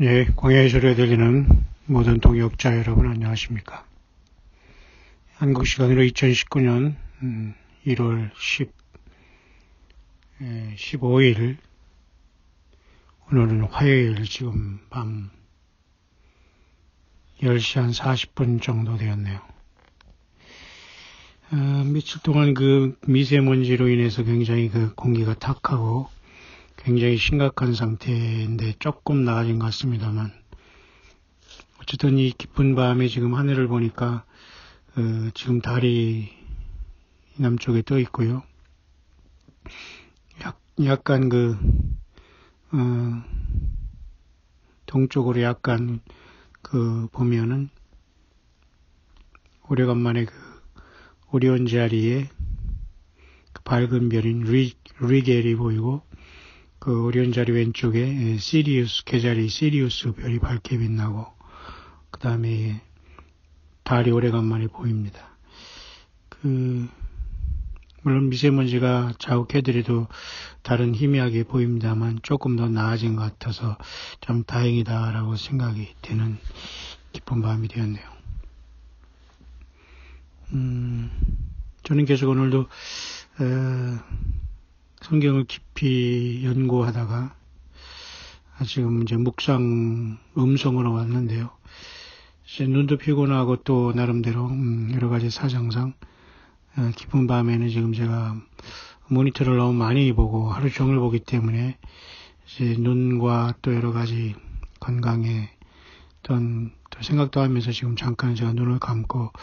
예, 광야의 소리가 들리는 모든 동역자 여러분 안녕하십니까. 한국 시간으로 2019년 1월 15일 오늘은 화요일 지금 밤 10시 한 40분 정도 되었네요. 며칠 동안 그 미세먼지로 인해서 굉장히 그 공기가 탁하고 굉장히 심각한 상태인데 조금 나아진 것 같습니다만 어쨌든 이 깊은 밤에 지금 하늘을 보니까 지금 달이 남쪽에 떠 있고요. 약간 동쪽으로 약간 보면은 오래간만에 오리온 자리에 밝은 별인 리겔이 보이고 오리온 자리 왼쪽에 시리우스 개자리 시리우스 별이 밝게 빛나고 그 다음에 달이 오래간만에 보입니다. 물론 미세먼지가 자욱해더라도 달은 희미하게 보입니다만 조금 더 나아진 것 같아서 참 다행이다라고 생각이 되는 기쁜 밤이 되었네요. 저는 계속 오늘도 성경을 깊이 연구하다가 지금 이제 묵상 음성으로 왔는데요. 이제 눈도 피곤하고 또 나름대로 여러 가지 사정상 깊은 밤에는 지금 제가 모니터를 너무 많이 보고 하루 종일 보기 때문에 이제 눈과 또 여러 가지 건강에 어떤 생각도 하면서 지금 잠깐 제가 눈을 감고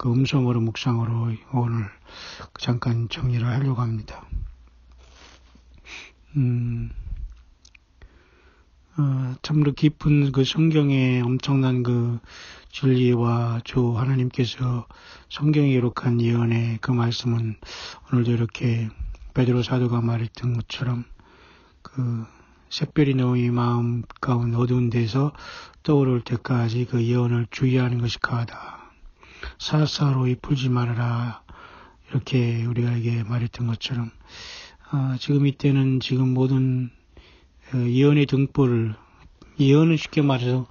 음성으로 묵상으로 오늘 잠깐 정리를 하려고 합니다. 참으로 깊은 성경의 엄청난 진리와 주 하나님께서 성경에 기록한 예언의 말씀은 오늘도 이렇게 베드로 사도가 말했던 것처럼 샛별이 너희 마음 가운데 어두운 데서 떠오를 때까지 예언을 주의하는 것이 가하다. 사사로이 풀지 말아라. 이렇게 우리에게 말했던 것처럼 지금 이때는 지금 모든 예언의 등불을 예언은 쉽게 말해서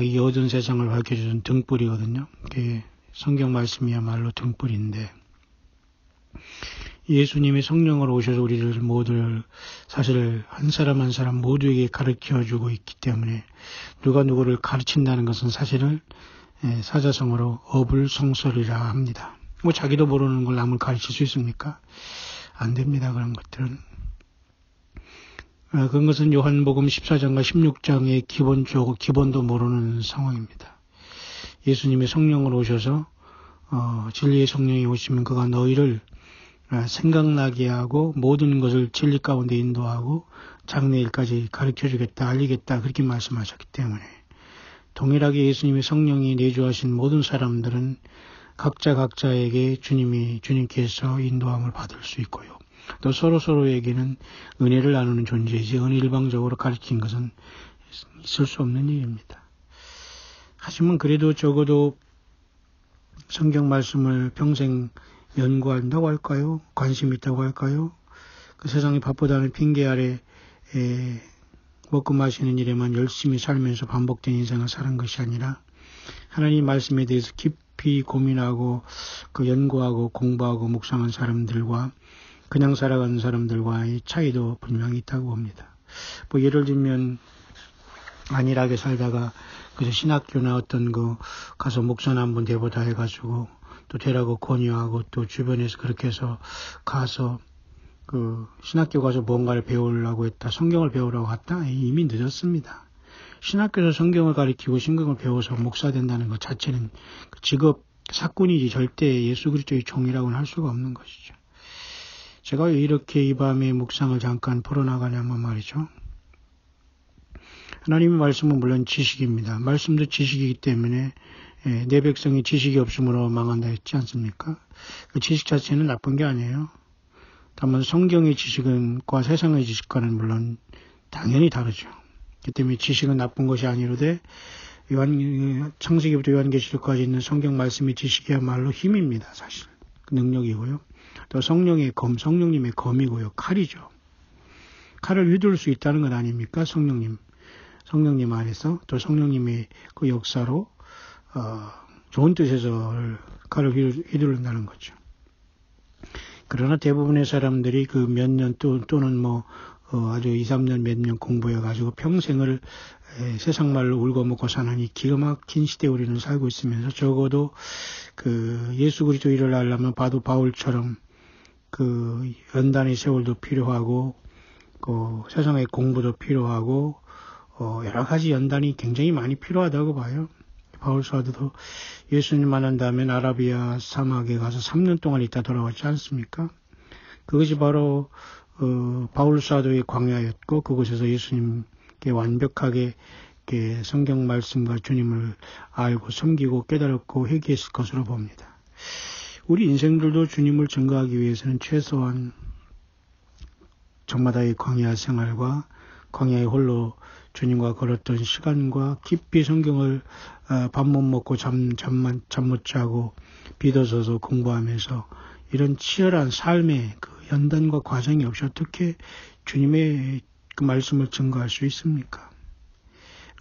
이 어두운 세상을 밝혀주는 등불이거든요. 성경 말씀이야말로 등불인데 예수님이 성령으로 오셔서 우리를 모두를 사실 한 사람 한 사람 모두에게 가르쳐주고 있기 때문에 누가 누구를 가르친다는 것은 사실은 사자성어로 어불성설이라 합니다. 자기도 모르는 걸 남을 가르칠 수 있습니까? 안 됩니다. 그런 것들은. 그런 것은 요한복음 14장과 16장의 기본도 모르는 상황입니다. 예수님이 성령으로 오셔서 진리의 성령이 오시면 그가 너희를 생각나게 하고 모든 것을 진리 가운데 인도하고 장래일까지 가르쳐주겠다, 알리겠다 그렇게 말씀하셨기 때문에 동일하게 예수님의 성령이 내주하신 모든 사람들은 각자에게 주님께서 인도함을 받을 수 있고요. 또 서로에게는 은혜를 나누는 존재이지 어느 일방적으로 가르친 것은 있을 수 없는 일입니다. 하지만 그래도 적어도 성경 말씀을 평생 연구한다고 할까요? 관심 있다고 할까요? 세상이 바쁘다는 핑계 아래 먹고 마시는 일에만 열심히 살면서 반복된 인생을 사는 것이 아니라 하나님 말씀에 대해서 깊이 고민하고 연구하고 공부하고 묵상한 사람들과 그냥 살아가는 사람들과의 차이도 분명히 있다고 봅니다. 예를 들면 안일하게 살다가 그래서 신학교나 어떤 가서 목사나 한번 돼보다 해가지고 또 되라고 권유하고 또 주변에서 그렇게 해서 가서 신학교 가서 뭔가를 배우려고 했다. 성경을 배우려고 갔다. 이미 늦었습니다. 신학교에서 성경을 가르치고 성경을 배워서 목사 된다는 것 자체는 직업 사건이지 절대 예수 그리스도의 종이라고는 할 수가 없는 것이죠. 제가 왜 이렇게 이 밤에 묵상을 잠깐 풀어나가냐면 말이죠. 하나님의 말씀은 물론 지식입니다. 말씀도 지식이기 때문에 내 백성이 지식이 없으므로 망한다 했지 않습니까? 그 지식 자체는 나쁜 게 아니에요. 다만 성경의 지식과 세상의 지식과는 물론 당연히 다르죠. 그 때문에 지식은 나쁜 것이 아니로되 창세기부터 요한계시록까지 있는 성경 말씀의 지식이야말로 힘입니다. 사실 능력이고요. 또 성령님의 검이고요. 칼이죠. 칼을 휘둘 수 있다는 것 아닙니까? 성령님. 성령님 안에서 또 성령님의 그 역사로 좋은 뜻에서 칼을 휘두른다는 거죠. 그러나 대부분의 사람들이 그 몇 년 또는 뭐 아주 2, 3년 몇 년 공부해가지고 평생을 세상 말로 울고 먹고 사는 이 기가 막힌 시대에 우리는 살고 있으면서 적어도 그 예수 그리스도 일을 하려면 바울처럼 그 연단의 세월도 필요하고 그 세상의 공부도 필요하고 여러 가지 연단이 굉장히 많이 필요하다고 봐요. 바울 사도도 예수님 만난다면 아라비아 사막에 가서 3년 동안 있다 돌아왔지 않습니까? 그것이 바로 바울 사도의 광야였고 그곳에서 예수님께 완벽하게 성경 말씀과 주님을 알고 섬기고 깨달았고 회개했을 것으로 봅니다. 우리 인생들도 주님을 증거하기 위해서는 최소한 정마다의 광야 생활과 광야에 홀로 주님과 걸었던 시간과 깊이 성경을 밥 못 먹고 잠 못 자고 비도서서 공부하면서 이런 치열한 삶의 그 연단과 과정이 없이 어떻게 주님의 그 말씀을 증거할 수 있습니까?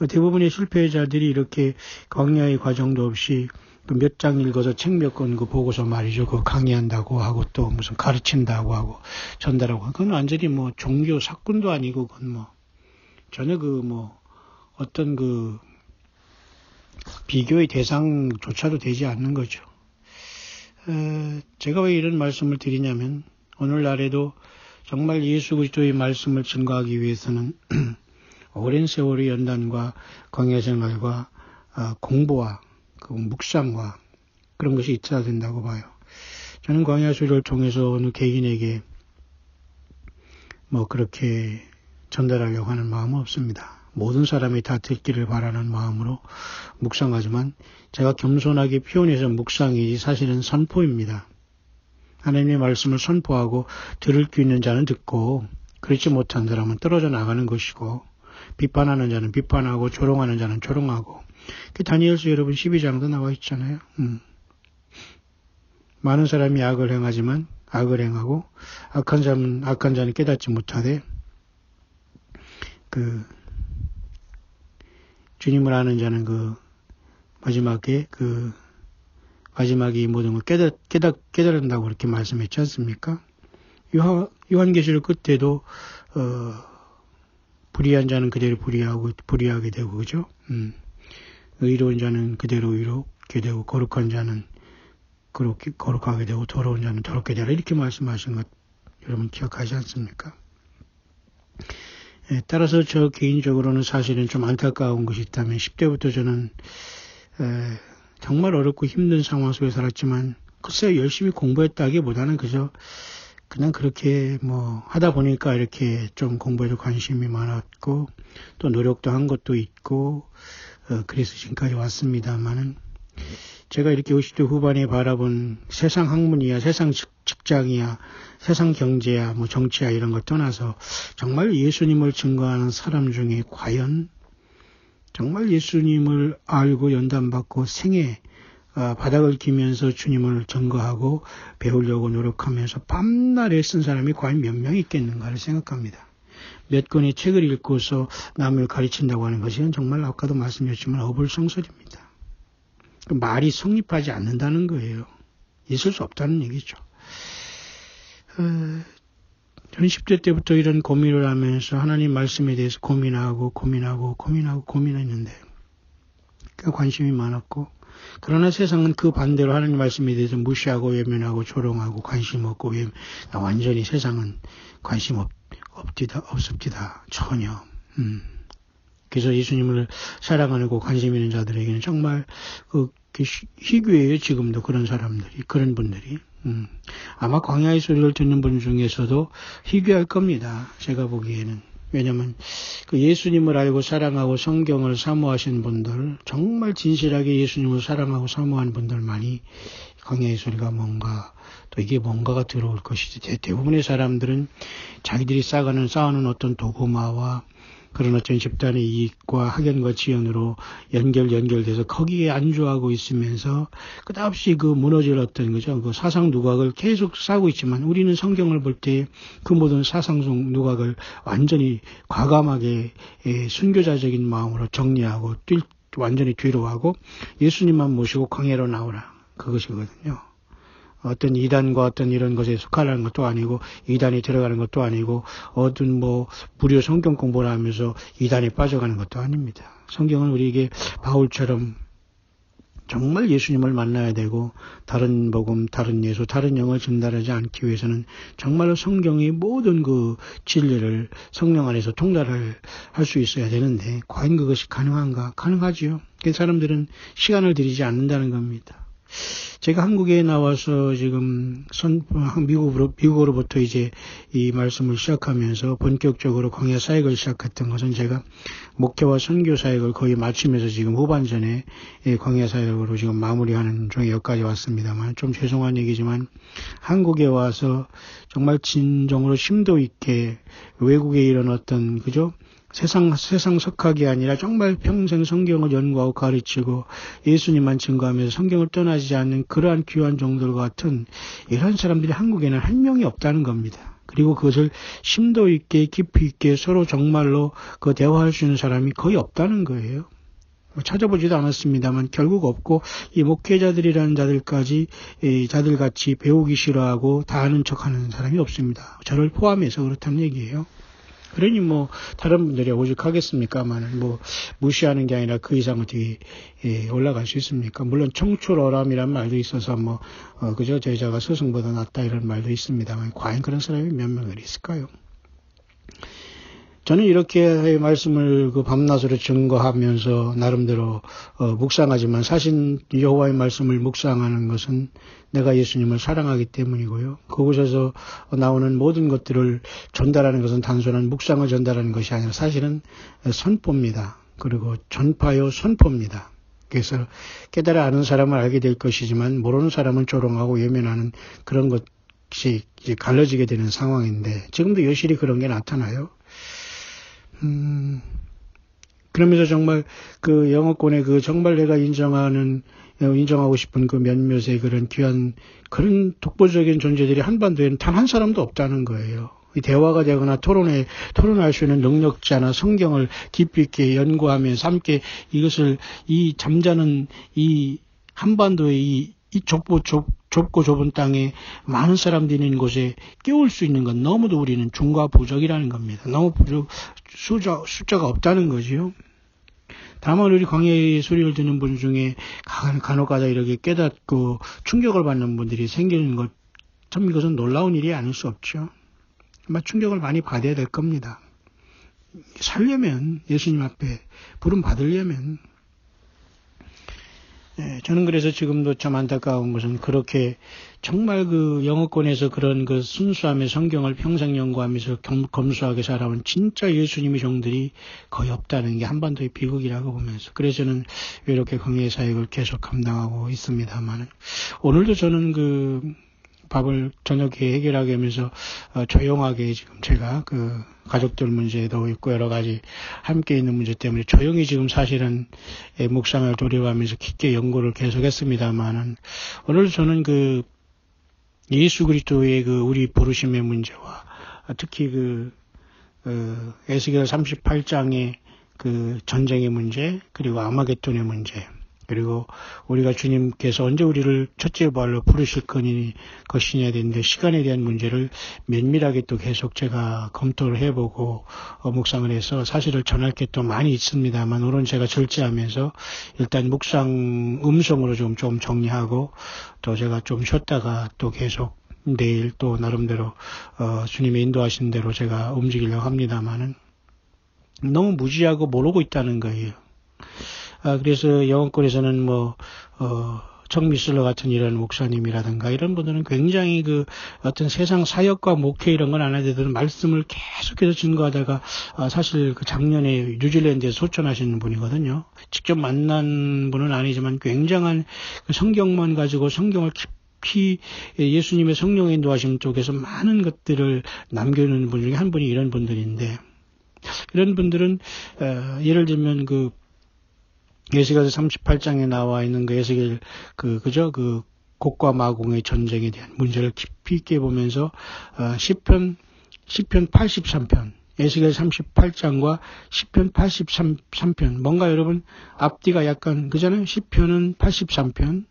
대부분의 실패자들이 이렇게 광야의 과정도 없이 그 몇 장 읽어서 책 몇 권 그 보고서 말이죠. 그 강의한다고 하고 또 무슨 가르친다고 하고 전달하고 그건 완전히 뭐 종교 사꾼도 아니고 그건 뭐 전혀 그 뭐 어떤 그 비교의 대상조차도 되지 않는 거죠. 제가 왜 이런 말씀을 드리냐면 오늘날에도 정말 예수 그리스도의 말씀을 증거하기 위해서는 오랜 세월의 연단과 광야 생활과 공부와 그 묵상과 그런 것이 있어야 된다고 봐요. 저는 광야 수료를 통해서 어느 개인에게 뭐 그렇게 전달하려고 하는 마음은 없습니다. 모든 사람이 다 듣기를 바라는 마음으로 묵상하지만 제가 겸손하게 표현해서 묵상이 사실은 선포입니다. 하나님의 말씀을 선포하고 들을 수 있는 자는 듣고 그렇지 못한 사람은 떨어져 나가는 것이고 비판하는 자는 비판하고 조롱하는 자는 조롱하고 그 다니엘서 여러분 12장도 나와 있잖아요. 많은 사람이 악을 행하지만 악을 행하고 악한 자는 깨닫지 못하되 그 주님을 아는 자는 그 마지막에 그 마지막에 이 모든 걸 깨달은다고 그렇게 말씀했지 않습니까? 요한계시록 끝에도 불의한 자는 그대로 불의하게 되고 그죠? 의로운 자는 그대로 의롭게 되고 거룩한 자는 거룩하게 되고 더러운 자는 더럽게 되라 이렇게 말씀하신 것 여러분 기억하지 않습니까? 따라서 저 개인적으로는 사실은 좀 안타까운 것이 있다면 10대부터 저는 정말 어렵고 힘든 상황 속에 살았지만 글쎄 열심히 공부했다기보다는 그냥 그렇게 뭐 하다 보니까 이렇게 좀 공부에도 관심이 많았고 또 노력도 한 것도 있고 그래서 지금까지 왔습니다만은 제가 이렇게 50대 후반에 바라본 세상 학문이야, 세상 직장이야, 세상 경제야, 뭐 정치야 이런 걸 떠나서 정말 예수님을 증거하는 사람 중에 과연 정말 예수님을 알고 연단받고 생애 바닥을 기면서 주님을 증거하고 배우려고 노력하면서 밤낮 애쓴 사람이 과연 몇 명 있겠는가를 생각합니다. 몇 권의 책을 읽고서 남을 가르친다고 하는 것은 정말 아까도 말씀드렸지만 어불성설입니다. 말이 성립하지 않는다는 거예요. 있을 수 없다는 얘기죠. 저는 10대 때부터 이런 고민을 하면서 하나님 말씀에 대해서 고민했는데 관심이 많았고 그러나 세상은 그 반대로 하나님 말씀에 대해서 무시하고 외면하고 조롱하고 관심 없고 완전히 세상은 관심 없습니다. 전혀. 그래서 예수님을 사랑하고 관심 있는 자들에게는 정말 희귀해요. 지금도 그런 사람들이, 그런 분들이. 아마 광야의 소리를 듣는 분 중에서도 희귀할 겁니다. 제가 보기에는. 왜냐하면 그 예수님을 알고 사랑하고 성경을 사모하신 분들, 정말 진실하게 예수님을 사랑하고 사모하는 분들만이 광야의 소리가 뭔가, 또 이게 뭔가가 들어올 것이지. 대부분의 사람들은 자기들이 쌓아가는 어떤 도구마와 그런 어떤 집단의 이익과 학연과 지연으로 연결돼서 거기에 안주하고 있으면서 끝없이 그 무너질 어떤 거죠. 그 사상 누각을 계속 쌓고 있지만 우리는 성경을 볼 때 그 모든 사상 속 누각을 완전히 과감하게 순교자적인 마음으로 정리하고 완전히 뒤로 하고 예수님만 모시고 광야로 나오라. 그것이거든요. 어떤 이단과 어떤 이런 것에 속하라는 것도 아니고 이단이 들어가는 것도 아니고 어떤 무료 성경 공부를 하면서 이단에 빠져가는 것도 아닙니다. 성경은 우리에게 바울처럼 정말 예수님을 만나야 되고 다른 복음, 다른 예수, 다른 영을 전달하지 않기 위해서는 정말로 성경의 모든 그 진리를 성령 안에서 통달할 수 있어야 되는데 과연 그것이 가능한가? 가능하지요. 그 사람들은 시간을 들이지 않는다는 겁니다. 제가 한국에 나와서 지금 미국으로부터 이제 이 말씀을 시작하면서 본격적으로 광야 사역을 시작했던 것은 제가 목회와 선교 사역을 거의 마치면서 지금 후반전에 광야 사역으로 지금 마무리하는 중에 여기까지 왔습니다만 좀 죄송한 얘기지만 한국에 와서 정말 진정으로 심도 있게 외국에 이런 어떤 그죠? 세상 석학이 아니라 정말 평생 성경을 연구하고 가르치고 예수님만 증거하면서 성경을 떠나지 않는 그러한 귀한 종들과 같은 이런 사람들이 한국에는 한 명이 없다는 겁니다. 그리고 그것을 심도 있게 깊이 있게 서로 정말로 그 대화할 수 있는 사람이 거의 없다는 거예요. 찾아보지도 않았습니다만 결국 없고 이 목회자들이라는 자들같이 배우기 싫어하고 다 아는 척하는 사람이 없습니다. 저를 포함해서 그렇다는 얘기예요. 그러니 다른 분들이 오죽하겠습니까만 무시하는 게 아니라 그 이상 어떻게 올라갈 수 있습니까? 물론 청출어람이란 말도 있어서 그저 제자가 스승보다 낫다 이런 말도 있습니다만 과연 그런 사람이 몇 명이 있을까요? 저는 이렇게 말씀을 그 밤낮으로 증거하면서 나름대로 묵상하지만 사실 여호와의 말씀을 묵상하는 것은 내가 예수님을 사랑하기 때문이고요. 그곳에서 나오는 모든 것들을 전달하는 것은 단순한 묵상을 전달하는 것이 아니라 사실은 선포입니다. 그리고 전파요 선포입니다. 그래서 깨달아 아는 사람은 알게 될 것이지만 모르는 사람은 조롱하고 외면하는 그런 것이 이제 갈라지게 되는 상황인데 지금도 여실히 그런 게 나타나요. 그러면서 정말 그 영어권의 그 정말 내가 인정하고 싶은 그 몇몇의 그런 귀한 그런 독보적인 존재들이 한반도에는 단 한 사람도 없다는 거예요. 대화가 되거나 토론할 수 있는 능력자나 성경을 깊이 있게 연구하면서 함께 이것을 이 잠자는 이 한반도의 이 좁고 좁은 땅에 많은 사람들이 있는 곳에 깨울 수 있는 건 너무도 우리는 중과부족이라는 겁니다. 너무 숫자가 없다는 거지요. 다만 우리 광야의 소리를 듣는 분 중에 간혹가다 이렇게 깨닫고 충격을 받는 분들이 생기는 것, 참 이것은 놀라운 일이 아닐 수 없죠. 아마 충격을 많이 받아야 될 겁니다. 살려면 예수님 앞에 부름 받으려면 저는 그래서 지금도 참 안타까운 것은 그렇게 정말 그 영어권에서 그런 그 순수함의 성경을 평생 연구하면서 검소하게 살아온 진짜 예수님의 종들이 거의 없다는 게 한반도의 비극이라고 보면서 그래서 저는 이렇게 광야의 사역을 계속 감당하고 있습니다만 오늘도 저는 그 밥을 저녁에 해결하게 하면서 조용하게 지금 제가 그 가족들 문제도 있고 여러 가지 함께 있는 문제 때문에 조용히 지금 사실은 묵상을 조립하면서 깊게 연구를 계속했습니다만은 오늘 저는 그 예수 그리스도의 그 우리 부르심의 문제와 특히 에스겔 38장의 그 전쟁의 문제 그리고 아마겟돈의 문제 그리고 우리가 주님께서 언제 우리를 첫째 부활로 부르실 것이냐에 대한 시간에 대한 문제를 면밀하게 또 계속 제가 검토를 해보고 묵상을 해서 사실을 전할 게 또 많이 있습니다만 오늘 제가 절제하면서 일단 묵상 음성으로 좀 정리하고 또 제가 좀 쉬었다가 또 계속 내일 또 나름대로 주님의 인도하신 대로 제가 움직이려고 합니다만은 너무 무지하고 모르고 있다는 거예요. 그래서 영어권에서는 청미슬러 같은 이런 목사님이라든가 이런 분들은 굉장히 그 어떤 세상 사역과 목회 이런 건 안 하더라도 말씀을 계속해서 증거하다가 사실 그 작년에 뉴질랜드에 소천하시는 분이거든요. 직접 만난 분은 아니지만 굉장한 그 성경만 가지고 성경을 깊이 예수님의 성령의 인도하심 쪽에서 많은 것들을 남겨놓는 분 중에 한 분이 이런 분들인데 이런 분들은 예를 들면 그 에스겔서 38장에 나와 있는 그 에스겔 그죠? 그 곡과 마공의 전쟁에 대한 문제를 깊이 있게 보면서 시편 83편, 에스겔 38장과 시편 83편 뭔가 여러분 앞뒤가 약간 그잖아요. 시편은 83편,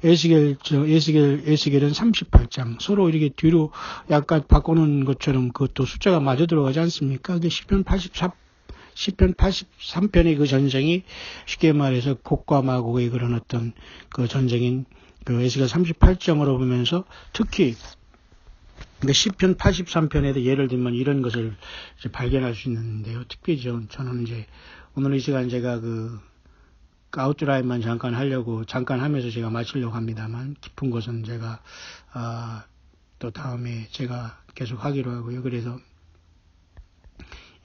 에스겔은 38장 서로 이렇게 뒤로 약간 바꾸는 것처럼 그것도 숫자가 맞아 들어가지 않습니까? 근데 시편 83편의 그 전쟁이 쉽게 말해서 곡과 마곡의 그런 어떤 그 전쟁인 그 에스겔 38장으로 보면서 특히 시편 83편에도 예를 들면 이런 것을 이제 발견할 수 있는데요. 특히 저는 이제 오늘 이 시간 제가 그 아웃라인만 잠깐 하면서 제가 마치려고 합니다만 깊은 것은 제가 또 다음에 제가 계속 하기로 하고요. 그래서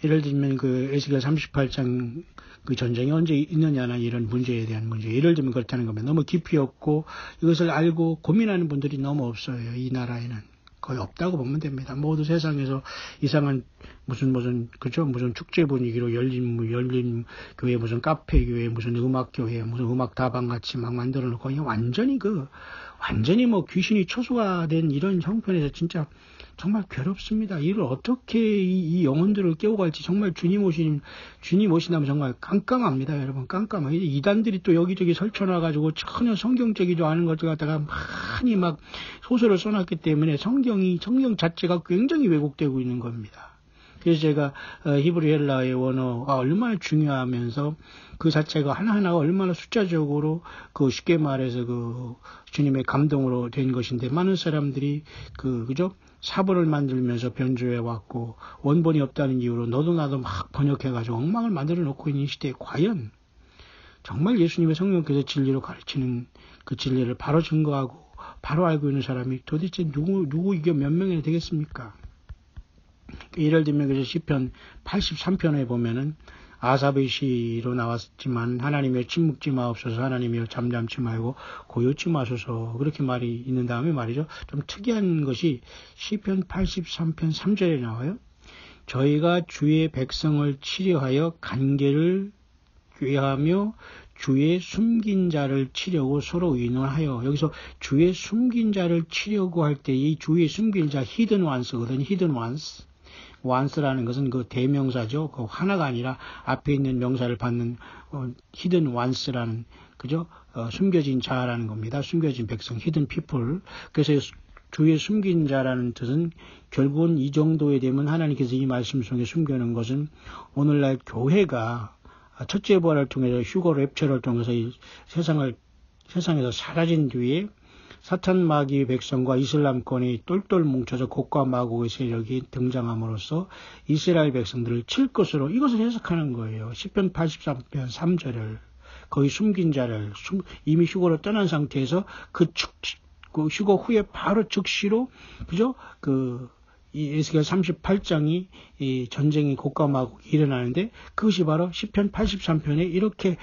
예를 들면 그 에스겔 38장 그 전쟁이 언제 있느냐나 이런 문제에 대한 문제. 예를 들면 그렇다는 겁니다. 너무 깊이 없고 이것을 알고 고민하는 분들이 너무 없어요. 이 나라에는. 거의 없다고 보면 됩니다. 모두 세상에서 이상한 무슨 축제 분위기로 열린 교회, 무슨 카페 교회, 무슨 음악 교회, 무슨 음악 다방 같이 막 만들어 놓고 완전히 뭐 귀신이 초소화된 이런 형편에서 진짜 정말 괴롭습니다. 이를 어떻게 이 영혼들을 깨워갈지 정말 주님 오신다면 정말 깜깜합니다. 여러분 깜깜해요. 이단들이 또 여기저기 설쳐놔가지고 전혀 성경적이지 않은 것들 갖다가 많이 막 소설을 써놨기 때문에 성경 자체가 굉장히 왜곡되고 있는 겁니다. 그래서 제가 히브리 헬라의 원어가 얼마나 중요하면서 그 자체가 하나하나가 얼마나 숫자적으로 그 쉽게 말해서 그 주님의 감동으로 된 것인데 많은 사람들이 그죠? 사본을 만들면서 변조해 왔고 원본이 없다는 이유로 너도 나도 막 번역해가지고 엉망을 만들어 놓고 있는 시대에 과연 정말 예수님의 성령께서 진리로 가르치는 그 진리를 바로 증거하고 바로 알고 있는 사람이 도대체 누구 이게 몇 명이나 되겠습니까? 예를 들면 그래서 시편 83편에 보면은 아삽의 시로 나왔지만 하나님의 침묵지 마옵소서, 하나님이여 잠잠치 말고 고요치 마소서 그렇게 말이 있는 다음에 말이죠. 좀 특이한 것이 시편 83편 3절에 나와요. 저희가 주의 백성을 치려하여 간계를 꾀하며 주의 숨긴 자를 치려고 서로 의논하여. 여기서 주의 숨긴 자를 치려고 할 때 이 주의 숨긴 자 hidden ones거든요. hidden ones. once라는 것은 그 대명사죠. 그 하나가 아니라 앞에 있는 명사를 받는 hidden ones라는 그죠? 숨겨진 자라는 겁니다. 숨겨진 백성, hidden people. 그래서 주의 숨긴 자라는 뜻은 결국은 이 정도에 되면 하나님께서 이 말씀 속에 숨겨놓은 것은 오늘날 교회가 첫째 부활을 통해서 휴거 랩처를 통해서 이 세상에서 사라진 뒤에 사탄 마귀의 백성과 이슬람권이 똘똘 뭉쳐서 곡과 마곡의 세력이 등장함으로써 이스라엘 백성들을 칠 것으로 이것을 해석하는 거예요. 시편 83편 3절을 거의 숨긴 자를 이미 휴거로 떠난 상태에서 그 휴거 후에 바로 즉시로 그죠? 이 에스겔 38장이 이 전쟁이 곡과 마곡이 일어나는데 그것이 바로 시편 83편에 이렇게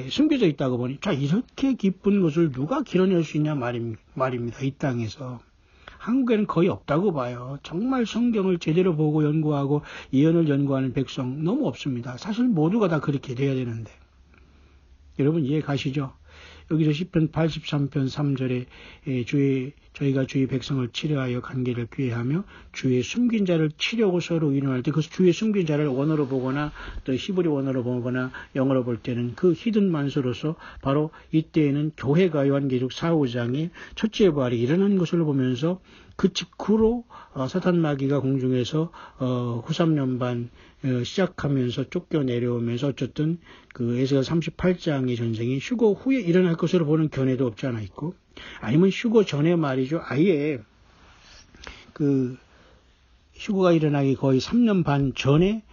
숨겨져 있다고 보니 자 이렇게 기쁜 것을 누가 길어낼 수 있냐 말입니다. 이 땅에서. 한국에는 거의 없다고 봐요. 정말 성경을 제대로 보고 연구하고 예언을 연구하는 백성 너무 없습니다. 사실 모두가 다 그렇게 돼야 되는데. 여러분 이해 가시죠? 여기서 시편 83편 3절에 저희가 주의 백성을 치려하여 관계를 꾀하며 주의 숨긴 자를 치려고 서로 의논할 때 그 주의 숨긴 자를 원어로 보거나 또 히브리 원어로 보거나 영어로 볼 때는 그 히든 만서로서 바로 이때에는 교회가 요한계시록 4, 5장에 첫째 부활이 일어난 것을 보면서 그 직후로 사탄 마귀가 공중에서 후 3년 반 시작하면서 쫓겨 내려오면서 어쨌든 그 에스겔 38장의 전쟁이 휴거 후에 일어날 것으로 보는 견해도 없지 않아 있고 아니면 휴거 전에 말이죠. 아예 그 휴거가 일어나기 거의 3년 반 전에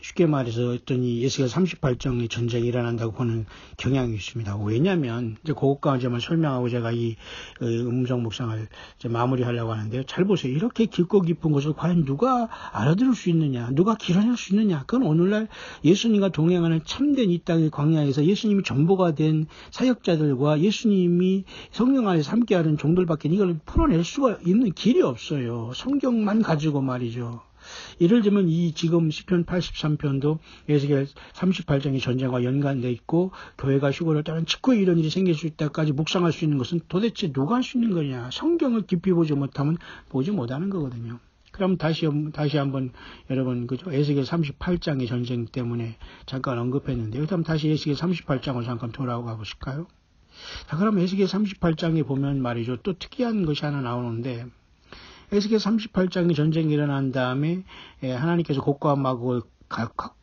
쉽게 말해서 어떤 이 에스겔 38장의 전쟁이 일어난다고 보는 경향이 있습니다. 왜냐하면 이제 그것까지만 설명하고 제가 이 음성 묵상을 이제 마무리하려고 하는데요. 잘 보세요. 이렇게 깊고 깊은 것을 과연 누가 알아들을 수 있느냐, 누가 길어낼 수 있느냐. 그건 오늘날 예수님과 동행하는 참된 이 땅의 광야에서 예수님이 전보가 된 사역자들과 예수님이 성령 안에서 함께하는 종들밖에 이걸 풀어낼 수가 있는 길이 없어요. 성경만 가지고 말이죠. 예를 들면 이 지금 시편 83편도 에스겔 38장의 전쟁과 연관돼 있고 교회가 휴거를 떠난 직후에 이런 일이 생길 수 있다까지 묵상할 수 있는 것은 도대체 누가 할 수 있는 거냐? 성경을 깊이 보지 못하면 보지 못하는 거거든요. 그럼 다시 한번 여러분 그죠? 에스겔 38장의 전쟁 때문에 잠깐 언급했는데요. 그다음 다시 에스겔 38장으로 잠깐 돌아가 보실까요? 자, 그럼 에스겔 38장에 보면 말이죠. 또 특이한 것이 하나 나오는데 에스겔 38장의 전쟁이 일어난 다음에 하나님께서 곡과 마곡을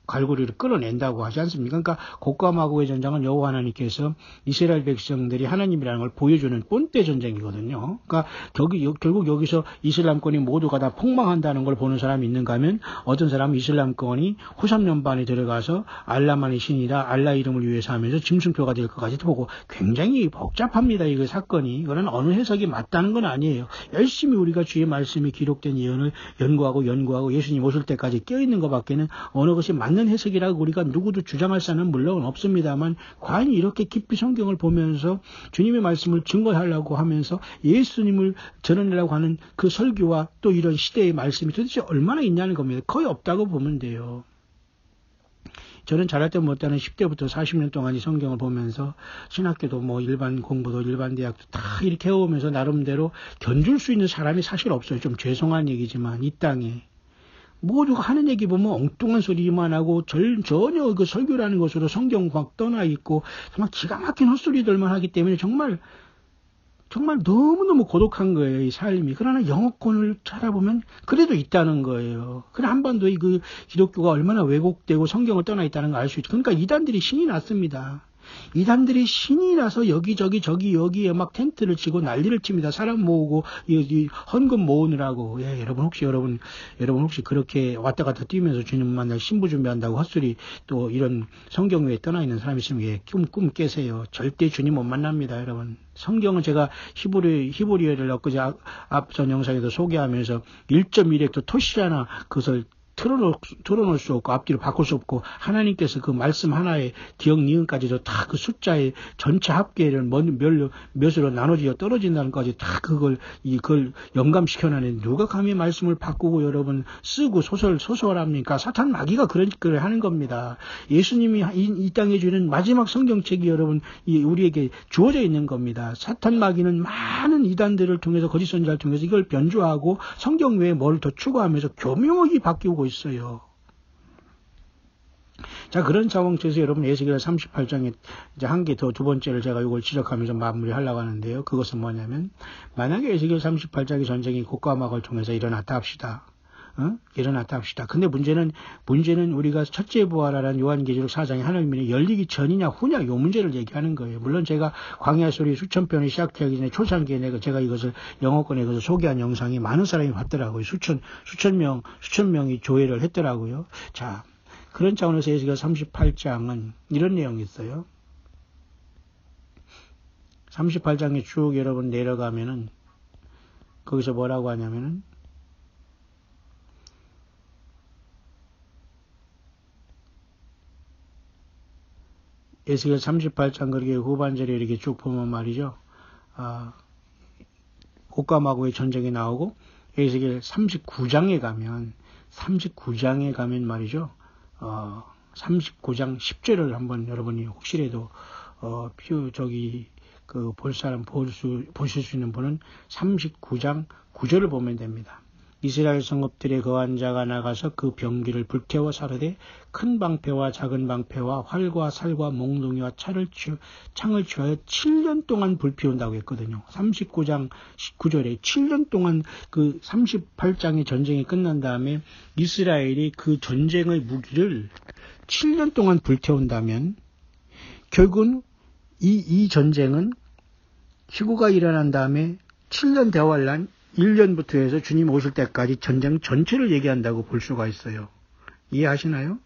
갈고리를 끌어낸다고 하지 않습니까? 그러니까 곡과 마곡의 전쟁은 여호와 하나님께서 이스라엘 백성들이 하나님이라는 걸 보여주는 본때 전쟁이거든요. 그러니까 결국 여기서 이슬람권이 모두가 다 폭망한다는 걸 보는 사람이 있는가 하면 어떤 사람은 이슬람권이 호삼연반에 들어가서 알라만의 신이라 알라 이름을 위해서 하면서 짐승표가 될 것까지도 보고 굉장히 복잡합니다. 이거 사건이. 이거는 어느 해석이 맞다는 건 아니에요. 열심히 우리가 주의 말씀이 기록된 예언을 연구하고 예수님 오실 때까지 껴있는 것밖에는 어느 것이 맞는 해석이라고 우리가 누구도 주장할 사람은 물론 없습니다만 과연 이렇게 깊이 성경을 보면서 주님의 말씀을 증거하려고 하면서 예수님을 전하려고 하는 그 설교와 또 이런 시대의 말씀이 도대체 얼마나 있냐는 겁니다. 거의 없다고 보면 돼요. 저는 잘할 때 못하는 10대부터 40년 동안 이 성경을 보면서 신학교도 뭐 일반 공부도 일반 대학도 다 이렇게 해오면서 나름대로 견줄 수 있는 사람이 사실 없어요. 좀 죄송한 얘기지만 이 땅에. 모두가 하는 얘기 보면 엉뚱한 소리만 하고 전혀 그 설교라는 것으로 성경 확 떠나 있고 정말 기가 막힌 헛소리들만 하기 때문에 정말 너무너무 고독한 거예요, 이 삶이. 그러나 영어권을 찾아보면 그래도 있다는 거예요. 그래 한반도의 그 기독교가 얼마나 왜곡되고 성경을 떠나 있다는 걸 알 수 있죠. 그러니까 이단들이 신이 났습니다. 이단들이 신이 나서 여기저기 여기에 막 텐트를 치고 난리를 칩니다. 사람 모으고 이 헌금 모으느라고. 예, 여러분 혹시 그렇게 왔다 갔다 뛰면서 주님 만날 신부 준비한다고 헛소리 또 이런 성경 외에 떠나 있는 사람이 있으면 예, 꿈 깨세요. 절대 주님 못 만납니다, 여러분. 성경은 제가 히브리어를 엊그제 앞선 영상에도 소개하면서 1.1획도 토시하나 그것을 틀어놓을 수 없고 앞뒤로 바꿀 수 없고 하나님께서 그 말씀 하나에 기억 니은까지도 다 그 숫자의 전체 합계를 몇으로 나눠지어 떨어진다는 것까지 다 그걸 영감시켜내는 누가 감히 말씀을 바꾸고 여러분 쓰고 소설합니까? 사탄 마귀가 그런 짓을 하는 겁니다. 예수님이 이 땅에 주는 마지막 성경책이 여러분 우리에게 주어져 있는 겁니다. 사탄 마귀는 많은 이단들을 통해서 거짓 선지자를 통해서 이걸 변조하고 성경 외에 뭘 더 추가하면서 교묘하게 바뀌고 있어요. 자, 그런 상황 속에서 여러분 에스겔 38장에 이제 한 개 더 두 번째를 제가 이걸 지적하면서 마무리하려고 하는데요. 그것은 뭐냐면 만약에 에스겔 38장의 전쟁이 곡과 마곡을 통해서 일어났다 합시다. 근데 문제는 우리가 첫째 부활하라는 요한계시록 4장의 하늘문이 열리기 전이냐 후냐 요 문제를 얘기하는 거예요. 물론 제가 광야 소리 수천 편이 시작하기 전에 초창기에 제가 이것을 영어권에 그래서 소개한 영상이 많은 사람이 봤더라고요. 수천 명이 조회를 했더라고요. 자, 그런 차원에서 에스겔 38장은 이런 내용이 있어요. 38장에 쭉 여러분 내려가면은 거기서 뭐라고 하냐면은 에스겔 38장 그렇게 후반절에 이렇게 쭉 보면 말이죠. 곡과 마곡의 전쟁이 나오고 에스겔 39장에 가면 말이죠. 39장 10절을 한번 여러분이 혹시라도 보실 수 있는 분은 39장 9절을 보면 됩니다. 이스라엘 성읍들의 거한 자가 나가서 그 병기를 불태워 사르되 큰 방패와 작은 방패와 활과 살과 몽둥이와 창을 취하여 7년 동안 불피운다고 했거든요. 39장 19절에 7년 동안 그 38장의 전쟁이 끝난 다음에 이스라엘이 그 전쟁의 무기를 7년 동안 불태운다면 결국은 이 전쟁은 휴거가 일어난 다음에 7년 대환란 1년부터 해서 주님 오실 때까지 전쟁 전체를 얘기한다고 볼 수가 있어요. 이해하시나요?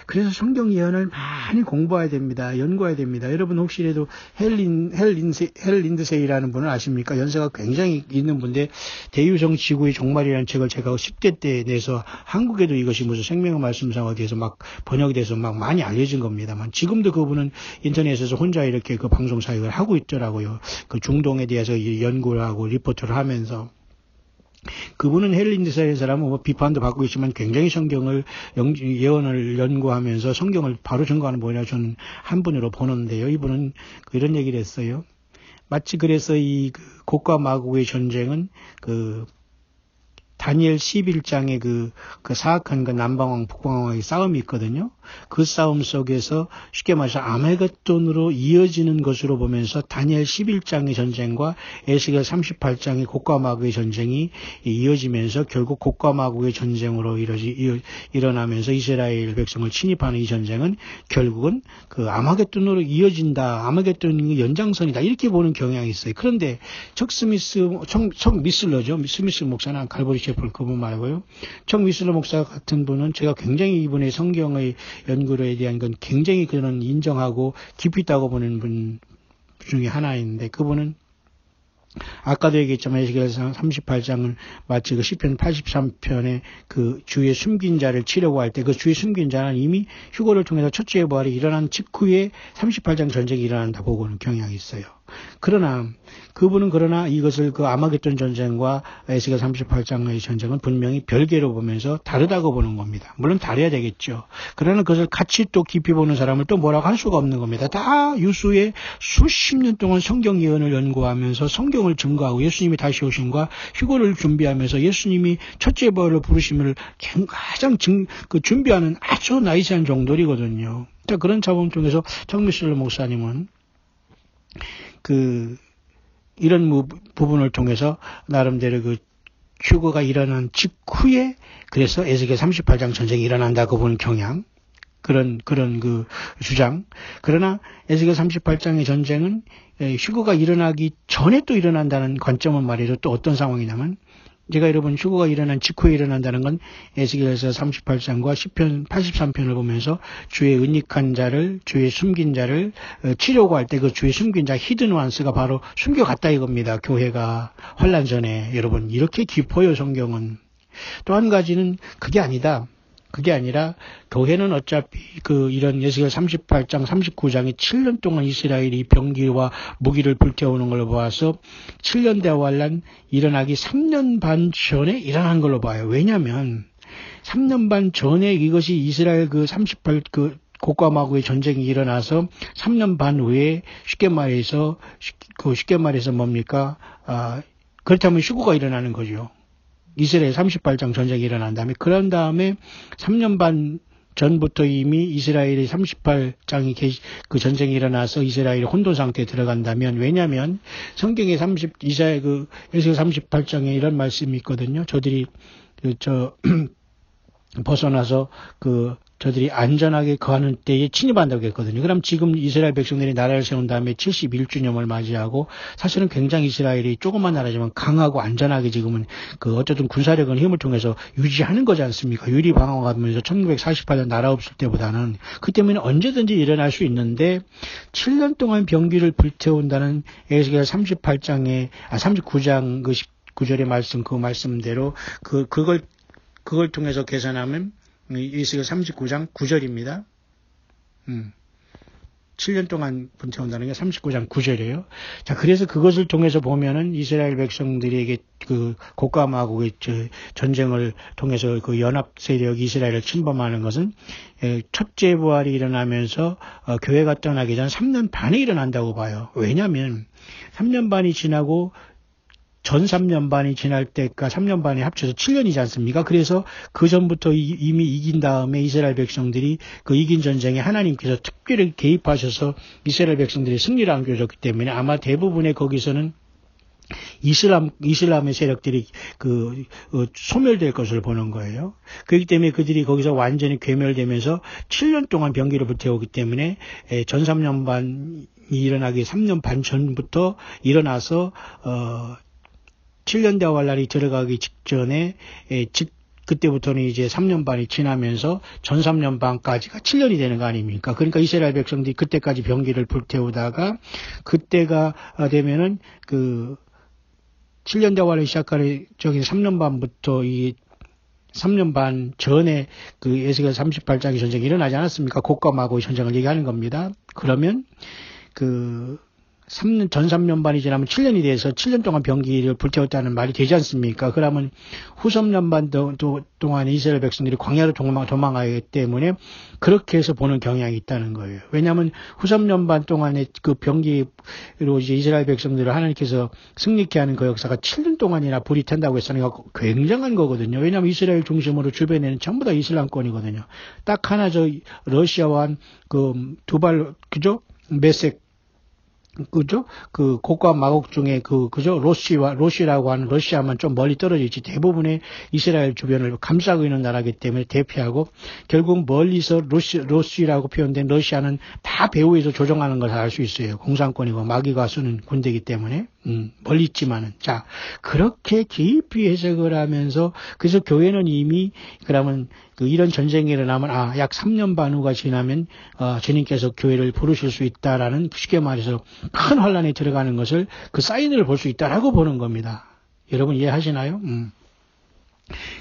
그래서 성경 예언을 많이 공부해야 됩니다. 연구해야 됩니다. 여러분 혹시라도 헬 린드세이라는 분을 아십니까? 연세가 굉장히 있는 분인데 대유성 지구의 종말이라는 책을 제가 10대 때 내서 한국에도 이것이 무슨 생명의 말씀상 어디에서 막 번역이 돼서 막 많이 알려진 겁니다만 지금도 그분은 인터넷에서 혼자 이렇게 그 방송 사역을 하고 있더라고요. 그 중동에 대해서 연구를 하고 리포트를 하면서 그분은 헬린사의 사람은 뭐 비판도 받고 있지만 굉장히 성경을 예언을 연구하면서 성경을 바로 증거하는 분이라 저는 한 분으로 보는데요. 이분은 이런 얘기를 했어요. 마치 그래서 이 곡과 마곡의 전쟁은 다니엘 11장에 그 사악한 그 남방왕 북방왕의 싸움이 있거든요. 그 싸움 속에서 쉽게 말해서 아메겟돈으로 이어지는 것으로 보면서 다니엘 11장의 전쟁과 에스겔 38장의 곡과 마곡의 전쟁이 이어지면서 결국 곡과 마곡의 전쟁으로 일어나면서 이스라엘 백성을 침입하는 이 전쟁은 결국은 그 아마겟돈으로 이어진다. 아마겟돈이 연장선이다. 이렇게 보는 경향이 있어요. 그런데 척 미슬러죠. 스미스 목사는 갈보리 셰플 그분 말고요. 척 미슬러 목사 같은 분은 제가 굉장히 이분의 성경의 연구에 대한 건 굉장히 그는 인정하고 깊이 있다고 보는 분 중에 하나인데 그분은 아까도 얘기했지만 에스겔 38장은 마치 그 시편 83편의 그 주의 숨긴 자를 치려고 할 때 그 주의 숨긴 자는 이미 휴거를 통해서 첫째 부활이 일어난 직후에 38장 전쟁이 일어난다 보고는 경향이 있어요. 그러나 이것을 그 아마겟돈 전쟁과 에스겔 38장의 전쟁은 분명히 별개로 보면서 다르다고 보는 겁니다. 물론 다려야 되겠죠. 그러나 그것을 같이 또 깊이 보는 사람을 또 뭐라고 할 수가 없는 겁니다. 다 유수의 수십 년 동안 성경 예언을 연구하면서 성경을 증거하고 예수님이 다시 오심과 휴거를 준비하면서 예수님이 첫째 부활을 부르심을 가장 준비하는 아주 나이스한 정도이거든요. 그런 차원 중에서 정미슬러 목사님은 이런 부분을 통해서 나름대로 휴거가 일어난 직후에 그래서 에스겔 38장 전쟁이 일어난다고 보는 경향 그런 주장. 그러나 에스겔 38장의 전쟁은 휴거가 일어나기 전에 또 일어난다는 관점은 말이죠. 또 어떤 상황이냐면 제가 여러분 휴거가 일어난 직후에 일어난다는 건 에스겔에서 38장과 시편 83편을 보면서 주의 은닉한 자를 주의 숨긴 자를 치려고 할 때 그 주의 숨긴 자 히든 완스가 바로 숨겨갔다 이겁니다. 교회가 환란 전에 여러분 이렇게 깊어요 성경은. 또 한 가지는 그게 아니다. 그게 아니라 교회는 어차피 이런 에스겔 38장 39장이 7년 동안 이스라엘이 병기와 무기를 불태우는 걸로 봐서 7년 대환란 일어나기 3년 반 전에 일어난 걸로 봐요. 왜냐하면 3년 반 전에 이것이 이스라엘 곡과 마곡의 전쟁이 일어나서 3년 반 후에 쉽게 말해서 뭡니까? 그렇다면 휴거가 일어나는 거죠. 이스라엘 38장 전쟁이 일어난 다음에 그런 다음에 3년 반 전부터 이미 이스라엘의 38장이 그 전쟁이 일어나서 이스라엘이 혼돈 상태에 들어간다면 왜냐하면 성경에 에스겔 38장에 이런 말씀이 있거든요. 저들이 벗어나서 저들이 안전하게 거하는 때에 침입한다고 했거든요. 그럼 지금 이스라엘 백성들이 나라를 세운 다음에 71주년을 맞이하고 사실은 굉장히 이스라엘이 조그만 나라지만 강하고 안전하게 지금은 어쨌든 군사력은 힘을 통해서 유지하는 거지 않습니까? 유리 방어하면서 1948년 나라 없을 때보다는 그 때문에 언제든지 일어날 수 있는데 7년 동안 병기를 불태운다는 에스겔 39장 그 19절의 말씀 그 말씀대로 그걸 통해서 계산하면 에스겔 39장 9절입니다. 7년 동안 불태운다는 게 39장 9절이에요. 자, 그래서 그것을 통해서 보면은 이스라엘 백성들에게 곡과 마곡의 전쟁을 통해서 연합 세력이 이스라엘을 침범하는 것은 첫째 부활이 일어나면서 교회가 떠나기 전 3년 반에 일어난다고 봐요. 왜냐하면 3년 반이 지나고 전 3년 반이 지날 때가 3년 반이 합쳐서 7년이지 않습니까? 그래서 그 전부터 이미 이긴 다음에 이스라엘 백성들이 이긴 전쟁에 하나님께서 특별히 개입하셔서 이스라엘 백성들이 승리를 안겨줬기 때문에 아마 대부분의 거기서는 이슬람의 세력들이 소멸될 것을 보는 거예요. 그렇기 때문에 그들이 거기서 완전히 괴멸되면서 7년 동안 병기를 불태우기 때문에 전 3년 반이 일어나기 3년 반 전부터 일어나서 7년 대환란이 들어가기 직전에 그때부터는 이제 3년 반이 지나면서 전 3년 반까지가 7년이 되는 거 아닙니까? 그러니까 이스라엘 백성들이 그때까지 병기를 불태우다가 그때가 되면은 7년 대환란이 시작하는 저기 3년 반부터 이 3년 반 전에 에스겔 38장의 전쟁이 일어나지 않았습니까? 곡과 마곡의 전쟁을 얘기하는 겁니다. 그러면 전 3년반이 지나면 7년이 돼서 7년 동안 병기를 불태웠다는 말이 되지 않습니까? 그러면 후 3년반 동안 이스라엘 백성들이 광야로 도망가기 때문에 그렇게 해서 보는 경향이 있다는 거예요. 왜냐하면 후 3년반 동안의 그 병기로 이제 이스라엘 백성들을 하나님께서 승리케 하는 그 역사가 7년 동안이나 불이 탄다고 했으니까 굉장한 거거든요. 왜냐하면 이스라엘 중심으로 주변에는 전부 다 이슬람권이거든요. 딱 하나 러시아와 그 두발, 그죠? 메섹, 그죠? 그 곡과 마곡 중에 그죠? 로시라고 하는 러시아만 좀 멀리 떨어져 있지 대부분의 이스라엘 주변을 감싸고 있는 나라이기 때문에 대피하고 결국 멀리서 로시라고 표현된 러시아는 다 배후에서 조종하는 걸 알 수 있어요. 공산권이고 마귀가 쓰는 군대이기 때문에 멀리 있지만은 자 그렇게 깊이 해석을 하면서 그래서 교회는 이미 그러면 이런 전쟁이 일어나면 약 3년 반 후가 지나면 주님께서 교회를 부르실 수 있다라는 쉽게 말해서 큰 환란에 들어가는 것을 그 사인을 볼 수 있다라고 보는 겁니다. 여러분 이해하시나요?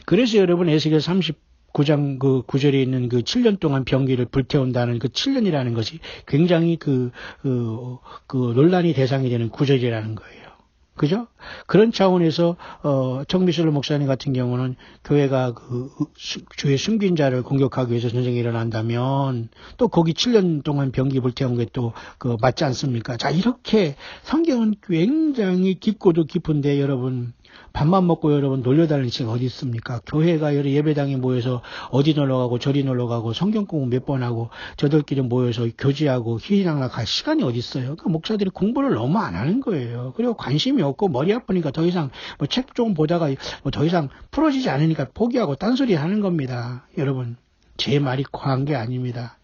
그래서 여러분 에스겔 39장 그 구절에 있는 그 7년 동안 병기를 불태운다는 그 7년이라는 것이 굉장히 그 논란이 대상이 되는 구절이라는 거예요. 그죠? 그런 차원에서, 청미슬로 목사님 같은 경우는 교회가 주의 숨긴 자를 공격하기 위해서 전쟁이 일어난다면 또 거기 7년 동안 병기 불태운 게 또 맞지 않습니까? 자, 이렇게 성경은 굉장히 깊고도 깊은데 여러분, 밥만 먹고 여러분 놀려다니는 층 어디 있습니까? 교회가 여러 예배당에 모여서 어디 놀러가고 저리 놀러가고 성경 공부 몇 번 하고 저들끼리 모여서 교제하고 희희낙낙 할 시간이 어디 있어요? 그 목사들이 공부를 너무 안 하는 거예요. 그리고 관심이 없고 머리 아프니까 더 이상 책 좀 보다가 더 이상 풀어지지 않으니까 포기하고 딴소리 하는 겁니다. 여러분 제 말이 과한 게 아닙니다.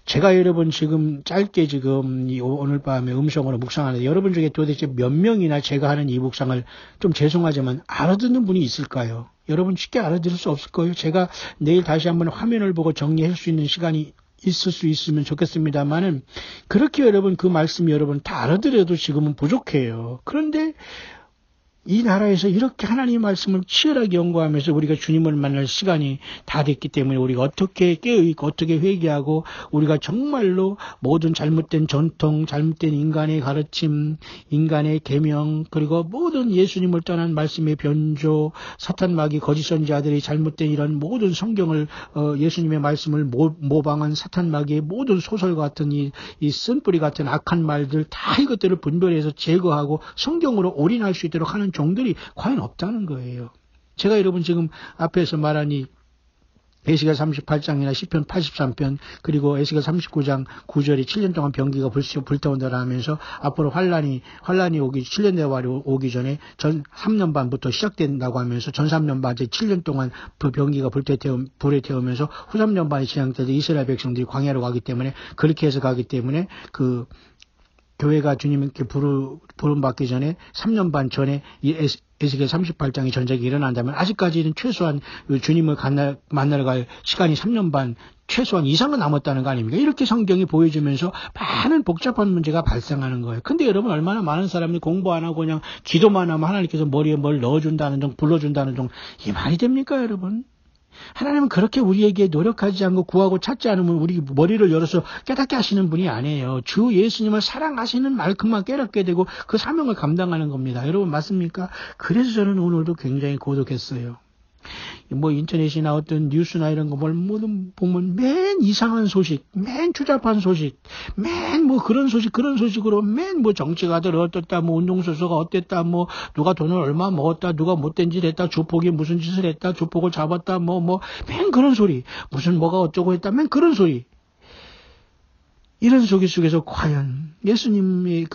제가 여러분 지금 짧게 지금 오늘 밤에 음성으로 묵상하는데 여러분 중에 도대체 몇 명이나 제가 하는 이 묵상을 좀 죄송하지만 알아듣는 분이 있을까요? 여러분 쉽게 알아들을 수 없을 거예요. 제가 내일 다시 한번 화면을 보고 정리할 수 있는 시간이 있을 수 있으면 좋겠습니다만은 그렇게 여러분 그 말씀 여러분 다 알아들어도 지금은 부족해요. 그런데 이 나라에서 이렇게 하나님의 말씀을 치열하게 연구하면서 우리가 주님을 만날 시간이 다 됐기 때문에 우리가 어떻게 깨어있고 어떻게 회개하고 우리가 정말로 모든 잘못된 전통, 잘못된 인간의 가르침, 인간의 계명 그리고 모든 예수님을 떠난 말씀의 변조, 사탄 마귀 거짓 선지자들이 잘못된 이런 모든 성경을 예수님의 말씀을 모방한 사탄 마귀의 모든 소설 같은 이 쓴뿌리 같은 악한 말들 다 이것들을 분별해서 제거하고 성경으로 올인할 수 있도록 하는 종들이 과연 없다는 거예요. 제가 여러분 지금 앞에서 말한 이 에스겔 38장이나 시편 83편 그리고 에스겔 39장 9절이 7년 동안 병기가 불태운다라 하면서 앞으로 환란이 오기 7년 대활이 오기 전에 전 3년 반부터 시작된다고 하면서 전 3년 반 7년 동안 그 병기가 불에 태우면서 후 3년 반이 지날 때 이스라엘 백성들이 광야로 가기 때문에 그렇게 해서 가기 때문에 교회가 주님께 부름받기 전에 3년 반 전에 이 에스겔 38장의 전쟁이 일어난다면 아직까지는 최소한 주님을 만나러 갈 시간이 3년 반 최소한 이상은 남았다는 거 아닙니까? 이렇게 성경이 보여주면서 많은 복잡한 문제가 발생하는 거예요. 근데 여러분 얼마나 많은 사람들이 공부 안 하고 그냥 기도만 하면 하나님께서 머리에 뭘 넣어준다는 종, 불러준다는 종, 이게 말이 됩니까 여러분? 하나님은 그렇게 우리에게 노력하지 않고 구하고 찾지 않으면 우리 머리를 열어서 깨닫게 하시는 분이 아니에요. 주 예수님을 사랑하시는 만큼만 깨닫게 되고 그 사명을 감당하는 겁니다. 여러분 맞습니까? 그래서 저는 오늘도 굉장히 고독했어요. 인터넷이나 어떤 뉴스나 이런 거 뭐든 보면 맨 이상한 소식, 맨 추잡한 소식, 맨 그런 소식으로 맨 정치가들 어땠다, 운동선수가 어땠다, 누가 돈을 얼마 먹었다, 누가 못된 짓 했다, 주폭이 무슨 짓을 했다, 주폭을 잡았다, 맨 그런 소리, 뭐가 어쩌고 했다, 맨 그런 소리. 이런 소리 속에서 과연 예수님이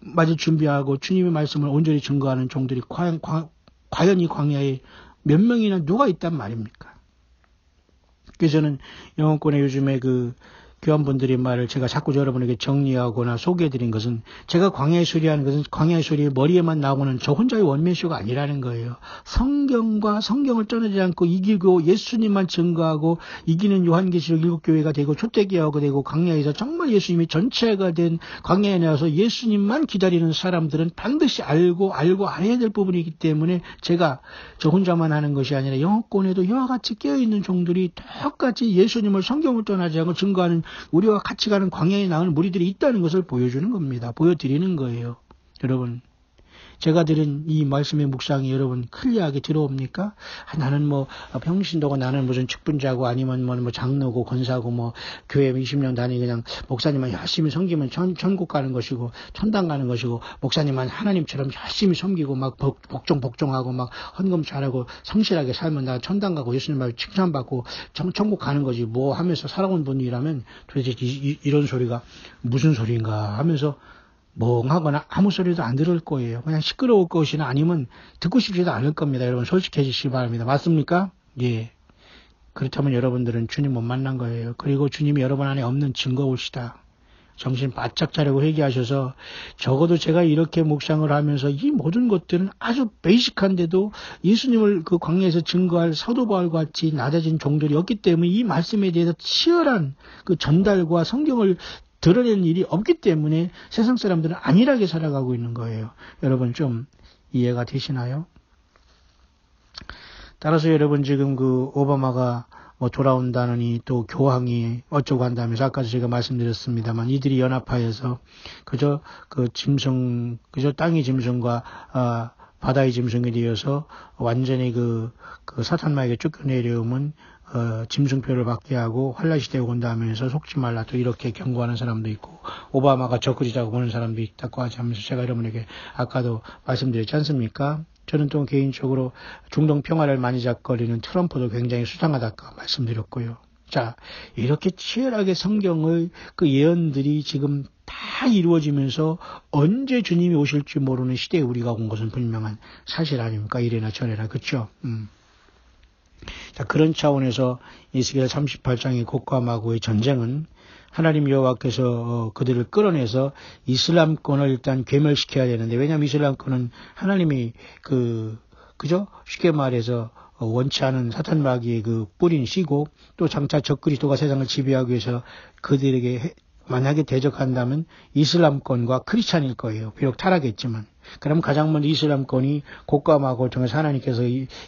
마저 준비하고 주님의 말씀을 온전히 증거하는 종들이 과연 이 광야에 몇 명이나 누가 있단 말입니까? 그래서 저는 영혼권의 요즘에 교환분들의 말을 제가 자꾸 여러분에게 정리하거나 소개해드린 것은 제가 광야의 소리하는 것은 광야의 소리 머리에만 나오는 저 혼자의 원맨쇼가 아니라는 거예요. 성경과 성경을 떠나지 않고 이기고 예수님만 증거하고 이기는 요한계시록 7교회가 되고 초대교회가 되고 광야에서 정말 예수님이 전체가 된 광야에 나와서 예수님만 기다리는 사람들은 반드시 알고 알아야 될 부분이기 때문에 제가 저 혼자만 하는 것이 아니라 영혼권에도 이와 같이 깨어있는 종들이 똑같이 예수님을 성경을 떠나지 않고 증거하는 우리와 같이 가는 광야에 나올 무리들이 있다는 것을 보여주는 겁니다. 보여드리는 거예요. 여러분, 제가 들은 이 말씀의 묵상이 여러분 클리어하게 들어옵니까? 나는 뭐 평신도고 나는 무슨 측분자고 아니면 뭐 장로고 권사고 뭐 교회 20년 다니고 그냥 목사님만 열심히 섬기면 천국 가는 것이고 천당 가는 것이고 목사님만 하나님처럼 열심히 섬기고 막 복종하고 막 헌금 잘하고 성실하게 살면 나 천당 가고 예수님 말 칭찬받고 천국 가는 거지 뭐 하면서 살아온 분이라면 도대체 이런 소리가 무슨 소리인가 하면서 멍하거나 아무 소리도 안 들을 거예요. 그냥 시끄러울 것이나 아니면 듣고 싶지도 않을 겁니다. 여러분 솔직해지시기 바랍니다. 맞습니까? 예. 그렇다면 여러분들은 주님 못 만난 거예요. 그리고 주님이 여러분 안에 없는 증거올시다. 정신 바짝 차리고 회개하셔서 적어도 제가 이렇게 묵상을 하면서 이 모든 것들은 아주 베이직한데도 예수님을 그 광야에서 증거할 사도 바울과 같이 낮아진 종들이 없기 때문에 이 말씀에 대해서 치열한 그 전달과 성경을 드러내는 일이 없기 때문에 세상 사람들은 안일하게 살아가고 있는 거예요. 여러분 좀 이해가 되시나요? 따라서 여러분 지금 그 오바마가 뭐 돌아온다느니 또 교황이 어쩌고 한다면서 아까도 제가 말씀드렸습니다만 이들이 연합하여서 그저 땅의 짐승과 바다의 짐승이 되어서 완전히 그 사탄마에게 쫓겨내려오면 짐승표를 받게 하고 환란시대가 온다면서 속지 말라 또 이렇게 경고하는 사람도 있고 오바마가 적그리자고 보는 사람도 있다고 하면서 제가 여러분에게 아까도 말씀드렸지 않습니까? 저는 또 개인적으로 중동 평화를 만지작거리는 트럼프도 굉장히 수상하다고 말씀드렸고요. 자, 이렇게 치열하게 성경의 그 예언들이 지금 다 이루어지면서 언제 주님이 오실지 모르는 시대에 우리가 온 것은 분명한 사실 아닙니까? 이래나 저래나 그렇죠? 자, 그런 차원에서 에스겔 38장의 곡과 마고의 전쟁은 하나님 여호와께서 그들을 끌어내서 이슬람권을 일단 괴멸시켜야 되는데, 왜냐하면 이슬람권은 하나님이 그죠? 쉽게 말해서 원치 않은 사탄 마귀의 그 뿌린 씨고, 또 장차 적그리스도가 세상을 지배하기 위해서 그들에게 만약에 대적한다면 이슬람권과 크리스찬일 거예요. 비록 타락했지만. 그럼 가장 먼저 이슬람권이 곡과 마고를 통해서 하나님께서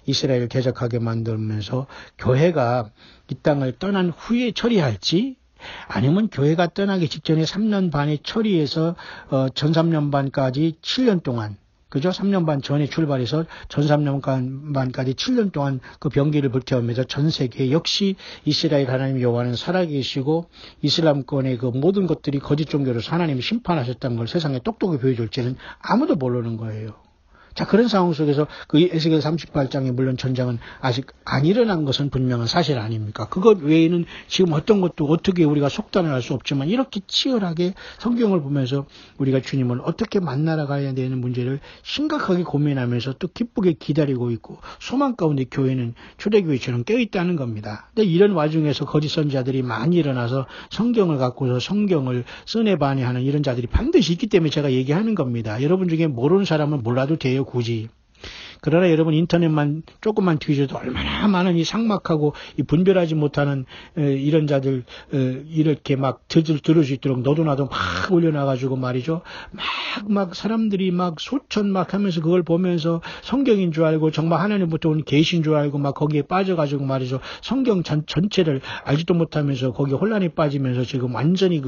이스라엘을 대적하게 만들면서 교회가 이 땅을 떠난 후에 처리할지, 아니면 교회가 떠나기 직전에 3년 반에 처리해서 전 3년 반까지 7년 동안, 그죠? 3년 반 전에 출발해서 전 3년 반까지 7년 동안 그 병기를 불태우면서 전 세계 역시 이스라엘 하나님 여호와는 살아계시고 이슬람권의 그 모든 것들이 거짓 종교로서 하나님이 심판하셨다는 걸 세상에 똑똑히 보여줄지는 아무도 모르는 거예요. 자, 그런 상황 속에서 그 에스겔 38장의 물론 전쟁은 아직 안 일어난 것은 분명한 사실 아닙니까? 그것 외에는 지금 어떤 것도 어떻게 우리가 속단을 할 수 없지만 이렇게 치열하게 성경을 보면서 우리가 주님을 어떻게 만나러 가야 되는 문제를 심각하게 고민하면서 또 기쁘게 기다리고 있고 소망 가운데 교회는 초대교회처럼 껴있다는 겁니다. 근데 이런 와중에서 거짓 선지자들이 많이 일어나서 성경을 갖고서 성경을 써내반해하는 이런 자들이 반드시 있기 때문에 제가 얘기하는 겁니다. 여러분 중에 모르는 사람은 몰라도 돼요. 굳이. 그러나 여러분 인터넷만 조금만 뒤져도 얼마나 많은 이 삭막하고 이 분별하지 못하는 이런 자들 이렇게 막 들을 수 있도록 너도 나도 막 올려놔가지고 말이죠. 막 사람들이 막 소천 막 하면서 그걸 보면서 성경인 줄 알고 정말 하나님부터 온 계신 줄 알고 막 거기에 빠져가지고 말이죠. 성경 전체를 알지도 못하면서 거기에 혼란에 빠지면서 지금 완전히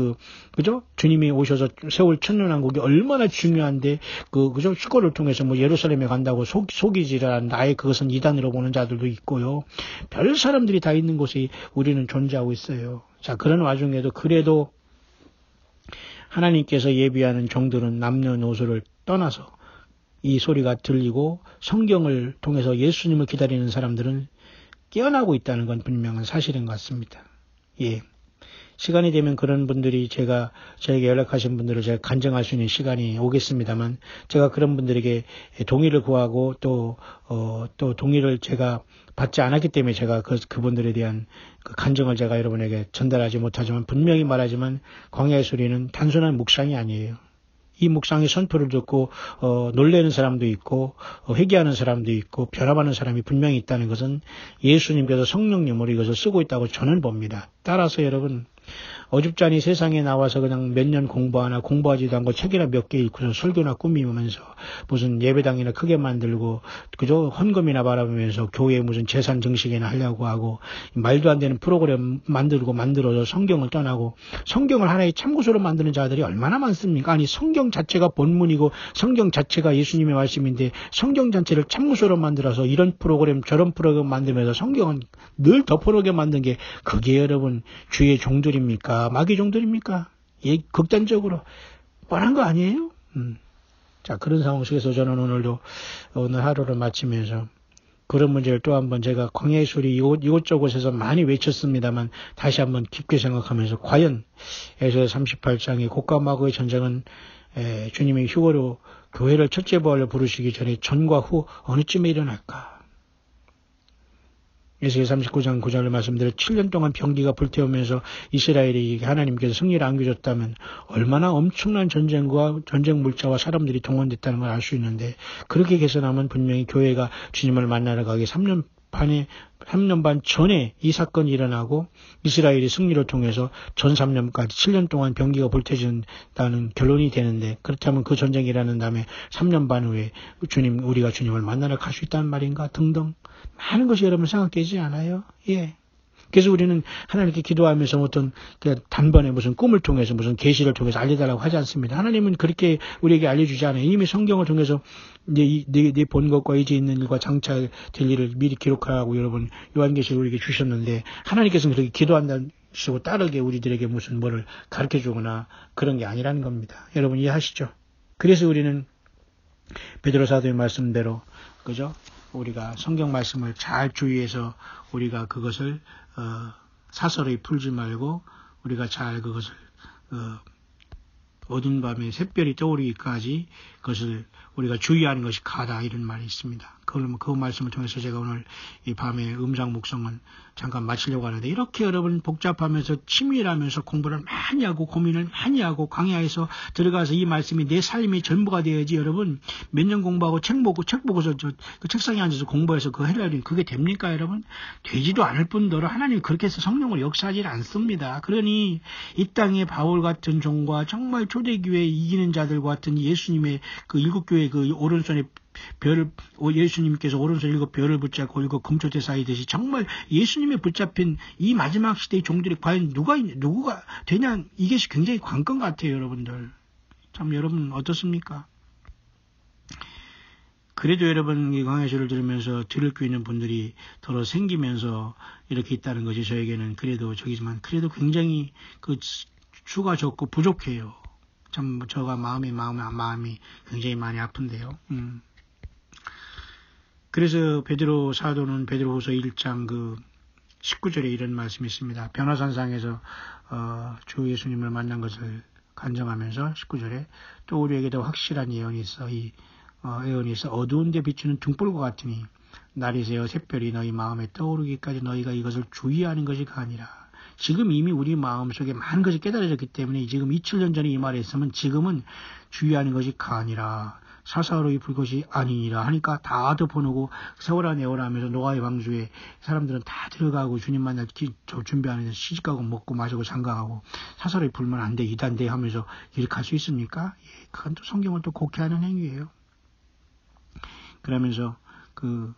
그죠? 주님이 오셔서 세월 천년왕국이 얼마나 중요한데 그죠? 휴거를 통해서 뭐 예루살렘에 간다고 속이지라 나의 그것은 이단으로 보는 자들도 있고요. 별 사람들이 다 있는 곳에 우리는 존재하고 있어요. 자, 그런 와중에도 그래도 하나님께서 예비하는 종들은 남녀노소를 떠나서 이 소리가 들리고 성경을 통해서 예수님을 기다리는 사람들은 깨어나고 있다는 건 분명한 사실인 것 같습니다. 예. 시간이 되면 그런 분들이 저에게 연락하신 분들을 제가 간증할 수 있는 시간이 오겠습니다만, 제가 그런 분들에게 동의를 구하고 또 동의를 제가 받지 않았기 때문에 제가 그분들에 대한 그 간증을 제가 여러분에게 전달하지 못하지만, 분명히 말하지만 광야의 소리는 단순한 묵상이 아니에요. 이 묵상의 선포를 듣고 놀라는 사람도 있고 회개하는 사람도 있고 변화받는 사람이 분명히 있다는 것은 예수님께서 성령님으로 이것을 쓰고 있다고 저는 봅니다. 따라서 여러분 어줍잖이 세상에 나와서 그냥 몇 년 공부하지도 않고 책이나 몇 개 읽고서 설교나 꾸미면서 무슨 예배당이나 크게 만들고 그저 헌금이나 바라보면서 교회에 무슨 재산 증식이나 하려고 하고 말도 안 되는 프로그램 만들어서 성경을 떠나고 성경을 하나의 참고서로 만드는 자들이 얼마나 많습니까? 아니 성경 자체가 본문이고 성경 자체가 예수님의 말씀인데 성경 자체를 참고서로 만들어서 이런 프로그램 저런 프로그램 만들면서 성경은 늘 덮어놓게 만든 게 그게 여러분 주의 종들입니까? 마귀 종들입니까? 예, 극단적으로 뻔한 거 아니에요? 자, 그런 상황 속에서 저는 오늘 하루를 마치면서 그런 문제를 또 한번 제가 광야의 소리 이곳저곳에서 많이 외쳤습니다만 다시 한번 깊게 생각하면서 과연 에스겔 38장의 곡과 마고의 전쟁은 주님의 휴거로 교회를 첫째 부활로 부르시기 전에 전과 후 어느쯤에 일어날까? 에스겔 39장 9절을 말씀드려 7년 동안 병기가 불태우면서 이스라엘에게 하나님께서 승리를 안겨줬다면 얼마나 엄청난 전쟁과 전쟁 물자와 사람들이 동원됐다는 걸 알 수 있는데 그렇게 개선하면 분명히 교회가 주님을 만나러 가기 3년 반 전에 이 사건이 일어나고 이스라엘이 승리를 통해서 전 3년까지 7년 동안 병기가 불태진다는 결론이 되는데 그렇다면 그 전쟁이 일어난 다음에 3년 반 후에 우리가 주님을 만나러 갈 수 있다는 말인가 등등 많은 것이 여러분 생각되지 않아요? 예. 그래서 우리는 하나님께 기도하면서 어떤 단번에 무슨 꿈을 통해서 무슨 계시를 통해서 알려달라고 하지 않습니다. 하나님은 그렇게 우리에게 알려주지 않아요. 이미 성경을 통해서 네 본 것과 이제 있는 일과 장차 될 일을 미리 기록하라고 여러분 요한계시를 우리에게 주셨는데 하나님께서는 그렇게 기도한다는 식으로 따르게 우리들에게 무슨 뭐를 가르쳐 주거나 그런 게 아니라는 겁니다. 여러분 이해하시죠? 그래서 우리는 베드로 사도의 말씀대로 그죠? 우리가 성경 말씀을 잘 주의해서 우리가 그것을 사설에 풀지 말고 우리가 잘 그것을 어두운 밤에 샛별이 떠오르기까지 그것을 우리가 주의하는 것이 가다 이런 말이 있습니다. 그 말씀을 통해서 제가 오늘 이 밤에 음상 묵성은 잠깐 마치려고 하는데 이렇게 여러분 복잡하면서 치밀하면서 공부를 많이 하고 고민을 많이 하고 광야에서 들어가서 이 말씀이 내 삶의 전부가 되어야지 여러분 몇 년 공부하고 책 보고서 그 책상에 앉아서 공부해서 그거 하려니 그게 됩니까 여러분? 되지도 않을 뿐더러 하나님 그렇게 해서 성령을 역사하지 않습니다. 그러니 이 땅에 바울 같은 종과 정말 초대교회 이기는 자들과 같은 예수님의 그 일곱 교회 그 오른손에 예수님께서 오른손 7별을 붙잡고 7 금초대 쌓이듯이 정말 예수님의 붙잡힌 이 마지막 시대의 종들이 과연 누구가 되냐 이것이 굉장히 관건 같아요 여러분들. 참 여러분 어떻습니까? 그래도 여러분 이 광야시를 들으면서 들을 수 있는 분들이 더러 생기면서 이렇게 있다는 것이 저에게는 그래도 굉장히 그 수가 적고 부족해요. 참 저가 마음이 굉장히 많이 아픈데요. 그래서 베드로 사도는 베드로후서 1장 그 19절에 이런 말씀이 있습니다. 변화산상에서 주 예수님을 만난 것을 간증하면서 19절에 또 우리에게도 확실한 예언이 있어 예언이 있어 어두운 데 비추는 등불과 같으니 날이 새어 샛별이 너희 마음에 떠오르기까지 너희가 이것을 주의하는 것이 아니라 지금 이미 우리 마음속에 많은 것이 깨달아졌기 때문에 지금 2000년 전에 이 말을 했으면 지금은 주의하는 것이 아니라 사사로이 불 것이 아니니라 하니까 다 덮어놓고 세월아 내월아 하면서 노아의 방주에 사람들은 다 들어가고 주님 만날 준비하면서 시집가고 먹고 마시고 장가가고 사사로이 불면 안 돼 이단돼 하면서 이렇게 할 수 있습니까? 예, 그건 또 성경을 또 곡해하는 행위예요. 그러면서 그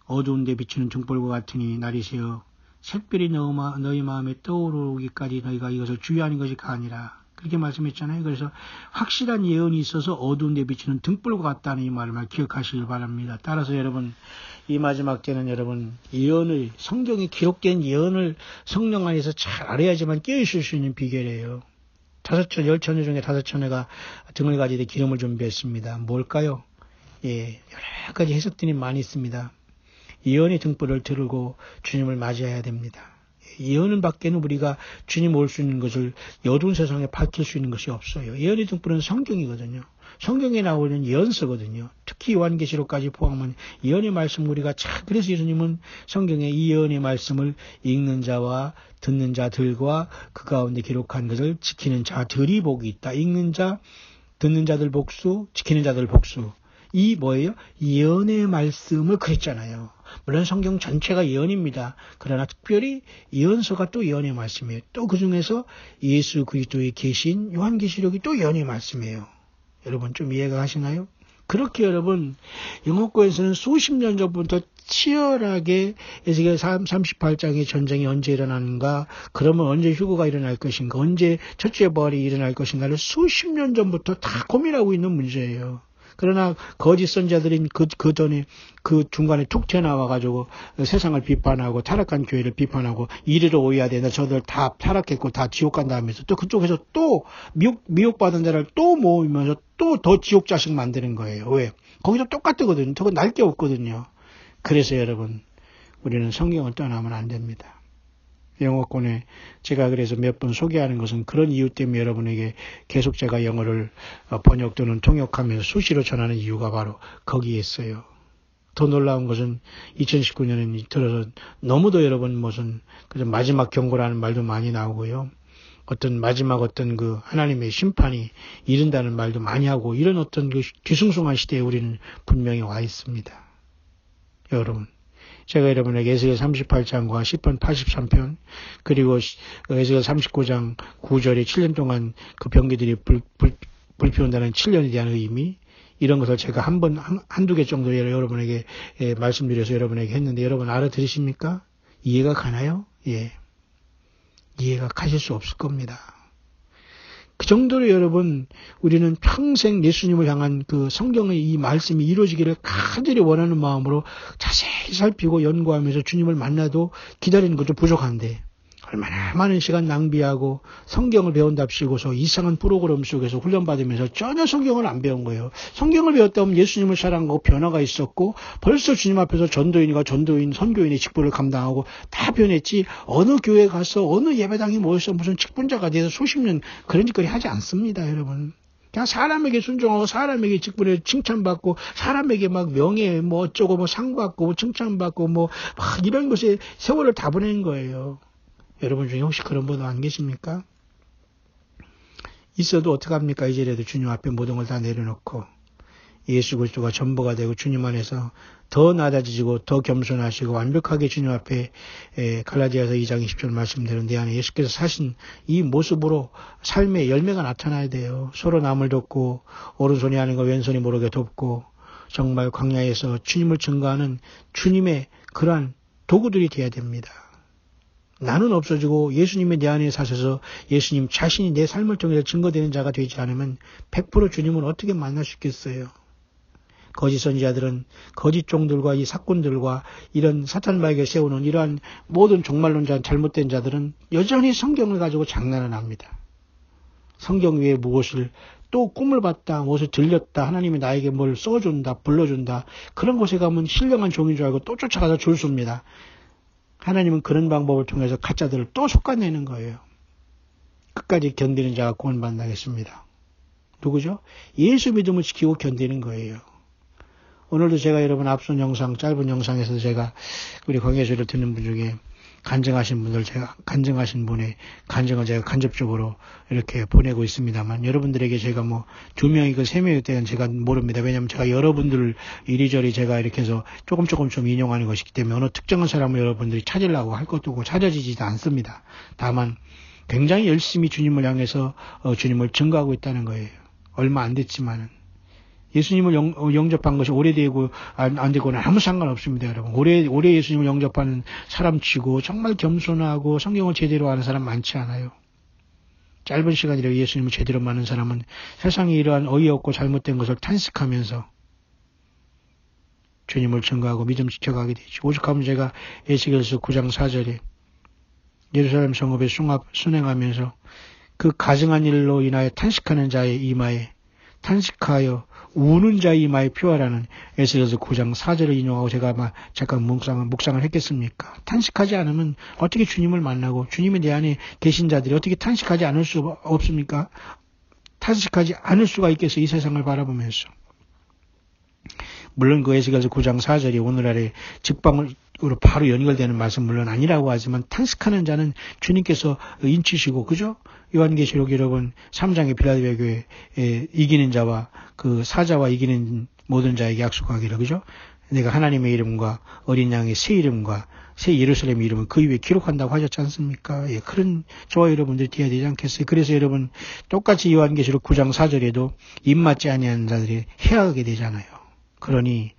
어두운 데 비추는 등불과 같으니 날이 새어 샛별이 너희 마음에 떠오르기까지 너희가 이것을 주의하는 것이 아니라 그렇게 말씀했잖아요. 그래서 확실한 예언이 있어서 어두운 데 비추는 등불과 같다는 이 말을 기억하시길 바랍니다. 따라서 여러분 이 마지막 때는 여러분 예언을 성경에 기록된 예언을 성령 안에서 잘 알아야지만 깨어있을 수 있는 비결이에요. 10처녀 중에 5처녀가 등을 가지되 기름을 준비했습니다. 뭘까요? 예, 여러 가지 해석들이 많이 있습니다. 예언의 등불을 들고 주님을 맞이해야 됩니다. 예언은 밖에는 우리가 주님 올 수 있는 것을 어두운 세상에 밝힐 수 있는 것이 없어요. 예언의 등불은 성경이거든요. 성경에 나오는 예언서거든요. 특히 요한계시록까지 포함한 예언의 말씀 우리가 그래서 예수님은 성경에 이 예언의 말씀을 읽는 자와 듣는 자들과 그 가운데 기록한 것을 지키는 자들이 복이 있다. 읽는 자, 듣는 자들 복수, 지키는 자들 복수. 이 뭐예요? 예언의 말씀을 그랬잖아요. 물론 성경 전체가 예언입니다. 그러나 특별히 예언서가 또 예언의 말씀이에요. 또 그 중에서 예수 그리스도의 계신 요한계시록이 또 예언의 말씀이에요. 여러분 좀 이해가 가시나요? 그렇게 여러분 영어권에서는 수십 년 전부터 치열하게 에스겔 38장의 전쟁이 언제 일어나는가, 그러면 언제 휴거가 일어날 것인가, 언제 첫째 부활이 일어날 것인가를 수십 년 전부터 다 고민하고 있는 문제예요. 그러나 거짓 선자들인 그 전에 그 중간에 툭 튀어나와가지고 세상을 비판하고 타락한 교회를 비판하고 이리로 오야 되나, 저들 다 타락했고 다 지옥 간다 하면서 또 그쪽에서 또 미혹받은 자를 또 모으면서 또 더 지옥 자식 만드는 거예요. 왜? 거기도 똑같거든요. 더 날 게 없거든요. 그래서 여러분, 우리는 성경을 떠나면 안 됩니다. 영어권에 제가 그래서 몇 번 소개하는 것은 그런 이유 때문에 여러분에게 계속 제가 영어를 번역 또는 통역하면서 수시로 전하는 이유가 바로 거기에 있어요. 더 놀라운 것은 2019년에 들어서 너무도 여러분 무슨 마지막 경고라는 말도 많이 나오고요. 어떤 마지막 어떤 그 하나님의 심판이 이른다는 말도 많이 하고, 이런 어떤 그 뒤숭숭한 시대에 우리는 분명히 와 있습니다. 여러분, 제가 여러분에게 에스겔 38장과 10편 83편 그리고 에스겔 39장 9절에 7년 동안 그 병기들이 불피운다는 7년에 대한 의미, 이런 것을 제가 한두 개 정도 여러분에게 말씀드려서 여러분에게 했는데, 여러분 알아들으십니까? 이해가 가나요? 예. 이해가 가실 수 없을 겁니다. 그 정도로 여러분, 우리는 평생 예수님을 향한 그 성경의 이 말씀이 이루어지기를 간절히 원하는 마음으로 자세히 살피고 연구하면서 주님을 만나도 기다리는 것도 부족한데, 얼마나 많은 시간 낭비하고 성경을 배운답시고서 이상한 프로그램 속에서 훈련받으면서 전혀 성경을 안 배운 거예요. 성경을 배웠다면 예수님을 사랑하고 변화가 있었고, 벌써 주님 앞에서 전도인과 선교인의 직분을 감당하고 다 변했지, 어느 교회 가서 어느 예배당에 모여서 무슨 직분자가 돼서 수십 년 그런 짓거리 하지 않습니다, 여러분. 그냥 사람에게 순종하고 사람에게 직분에 칭찬받고 사람에게 막 명예 뭐 어쩌고 뭐 상 받고 뭐 칭찬받고 뭐 막 이런 것에 세월을 다 보내는 거예요. 여러분 중에 혹시 그런 분 안 계십니까? 있어도 어떡합니까? 이제라도 주님 앞에 모든 걸 다 내려놓고 예수 그리스도가 전부가 되고 주님 안에서 더 낮아지고 더 겸손하시고 완벽하게 주님 앞에 갈라디아서 2장 20절 말씀대로 내 안에 예수께서 사신 이 모습으로 삶의 열매가 나타나야 돼요. 서로 남을 돕고 오른손이 하는 거 왼손이 모르게 돕고, 정말 광야에서 주님을 증거하는 주님의 그러한 도구들이 되어야 됩니다. 나는 없어지고 예수님이 내 안에 사셔서 예수님 자신이 내 삶을 통해서 증거되는 자가 되지 않으면 100% 주님을 어떻게 만날 수 있겠어요? 거짓 선지자들은 거짓 종들과 이 사꾼들과 이런 사탄마에게 세우는 이러한 모든 종말론자, 잘못된 자들은 여전히 성경을 가지고 장난을 합니다. 성경 외에 무엇을 또 꿈을 봤다, 무엇을 들렸다, 하나님이 나에게 뭘 써준다, 불러준다, 그런 곳에 가면 신령한 종인 줄 알고 또 쫓아가서 줄 섭니다. 하나님은 그런 방법을 통해서 가짜들을 또 솎아내는 거예요. 끝까지 견디는 자가 구원받나겠습니다. 누구죠? 예수 믿음을 지키고 견디는 거예요. 오늘도 제가 여러분 앞선 영상, 짧은 영상에서 제가 우리 광야제를 듣는 분 중에 간증하신 분의 간증을 제가 간접적으로 이렇게 보내고 있습니다만, 여러분들에게 제가 뭐 2명이고 3명일 때는 제가 모릅니다. 왜냐하면 제가 여러분들을 이리저리 제가 이렇게 해서 조금 좀 인용하는 것이기 때문에 어느 특정한 사람을 여러분들이 찾으려고 할 것도 없고 찾아지지도 않습니다. 다만 굉장히 열심히 주님을 향해서 주님을 증거하고 있다는 거예요. 얼마 안 됐지만은. 예수님을 영접한 것이 오래되고 안 되고는 아무 상관없습니다, 여러분. 오래 예수님을 영접하는 사람치고 정말 겸손하고 성경을 제대로 아는 사람 많지 않아요. 짧은 시간이라도 예수님을 제대로 아는 사람은 세상에 이러한 어이없고 잘못된 것을 탄식하면서 주님을 증거하고 믿음 지켜가게 되죠. 오죽하면 제가 에스겔서 9장 4절에 예루살렘 성읍에 순행하면서 그 가증한 일로 인하여 탄식하는 자의 이마에, 탄식하여 우는 자의 이마에 표하라는 에스겔서 9장 4절을 인용하고 제가 잠깐 묵상을 했겠습니까? 탄식하지 않으면 어떻게 주님을 만나고 주님이 내 안에 계신 자들이 어떻게 탄식하지 않을 수 없습니까? 탄식하지 않을 수가 있겠어요, 이 세상을 바라보면서. 물론 그 에스겔서 9장 4절이 오늘날의 직방으로 바로 연결되는 말씀 물론 아니라고 하지만, 탄식하는 자는 주님께서 인치시고, 그죠? 요한계시록 여러분 3장의 빌라델비아 교회 이기는 자와 그 사자와 이기는 모든 자에게 약속하기를, 그죠? 내가 하나님의 이름과 어린 양의 새 이름과 새 예루살렘 이름을 그 위에 기록한다고 하셨지 않습니까? 예, 그런 저와 여러분들이 되어야 되지 않겠어요? 그래서 여러분 똑같이 요한계시록 9장 4절에도 입맞지 아니하는 자들이 해하게 되잖아요. 그러니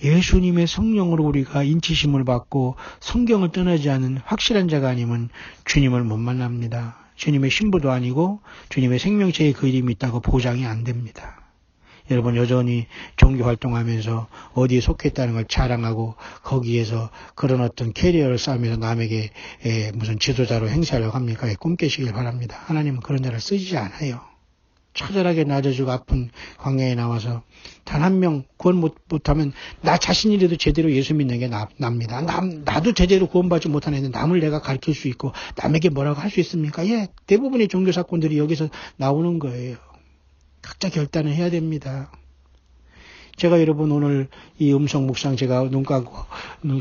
예수님의 성령으로 우리가 인치심을 받고 성경을 떠나지 않은 확실한 자가 아니면 주님을 못 만납니다. 주님의 신부도 아니고 주님의 생명체에 그 이름이 있다고 보장이 안 됩니다. 여러분 여전히 종교활동하면서 어디에 속했다는 걸 자랑하고 거기에서 그런 어떤 캐리어를 쌓으면서 남에게 무슨 지도자로 행세하려고 합니까? 꿈 깨시길 바랍니다. 하나님은 그런 자를 쓰지 않아요. 처절하게 낮아지고 아픈 광야에 나와서 단 한 명 구원 못하면 나 자신이라도 제대로 예수 믿는 게 납니다. 나도 제대로 구원받지 못하는데 남을 내가 가르칠 수 있고 남에게 뭐라고 할 수 있습니까? 예, 대부분의 종교 사건들이 여기서 나오는 거예요. 각자 결단을 해야 됩니다. 제가 여러분 오늘 이 음성 묵상 제가 눈 감고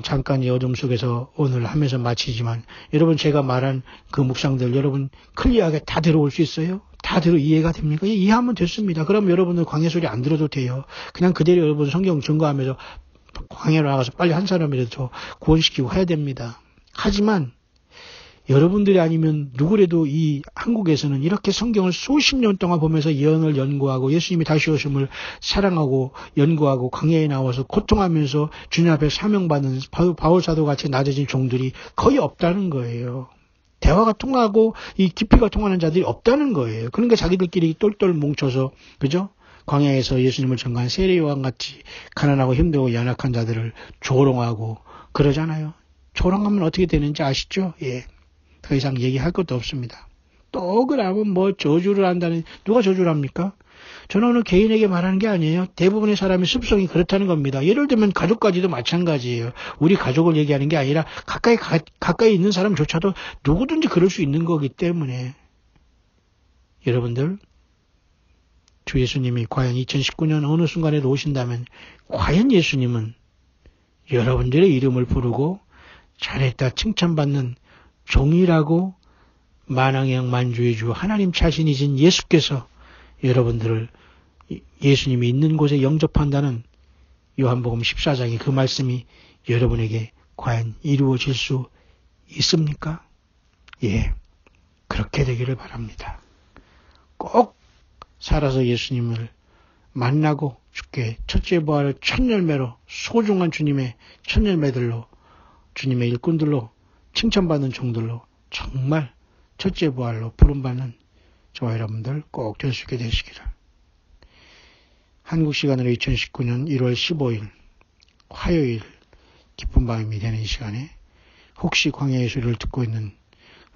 잠깐 이 어둠 속에서 오늘 하면서 마치지만 여러분 제가 말한 그 묵상들 여러분 클리어하게 다 들어올 수 있어요? 다 이해가 됩니까? 예, 이해하면 됐습니다. 그럼 여러분들 광야 소리 안 들어도 돼요. 그냥 그대로 여러분 성경 증거하면서 광야로 나가서 빨리 한 사람이라도 더 구원시키고 해야 됩니다. 하지만 여러분들이 아니면 누구라도 이 한국에서는 이렇게 성경을 수십 년 동안 보면서 예언을 연구하고 예수님이 다시 오심을 사랑하고 연구하고 광야에 나와서 고통하면서 주님 앞에 사명받는 바울 사도 같이 낮아진 종들이 거의 없다는 거예요. 대화가 통하고 이 깊이가 통하는 자들이 없다는 거예요. 그러니까 자기들끼리 똘똘 뭉쳐서 그죠? 광야에서 예수님을 전가한 세례요한 같이 가난하고 힘들고 연약한 자들을 조롱하고 그러잖아요. 조롱하면 어떻게 되는지 아시죠? 예. 더 이상 얘기할 것도 없습니다. 또 그러면 뭐 저주를 한다는 누가 저주를 합니까? 저는 오늘 개인에게 말하는 게 아니에요. 대부분의 사람의 습성이 그렇다는 겁니다. 예를 들면 가족까지도 마찬가지예요. 우리 가족을 얘기하는 게 아니라 가까이 있는 사람조차도 누구든지 그럴 수 있는 거기 때문에 여러분들 주 예수님이 과연 2019년 어느 순간에도 오신다면 과연 예수님은 여러분들의 이름을 부르고 잘했다 칭찬받는 종이라고 만왕의 영 만주의 주 하나님 자신이신 예수께서 여러분들을 예수님이 있는 곳에 영접한다는 요한복음 14장의 그 말씀이 여러분에게 과연 이루어질 수 있습니까? 예, 그렇게 되기를 바랍니다. 꼭 살아서 예수님을 만나고 주께 첫째 부활을 첫 열매로 소중한 주님의 첫 열매들로 주님의 일꾼들로 칭찬받는 종들로 정말 첫째 부활로 부름받는 저와 여러분들 꼭 될 수 있게 되시기를. 한국 시간으로 2019년 1월 15일 화요일 기쁜 밤이 되는 이 시간에 혹시 광야의 소리를 듣고 있는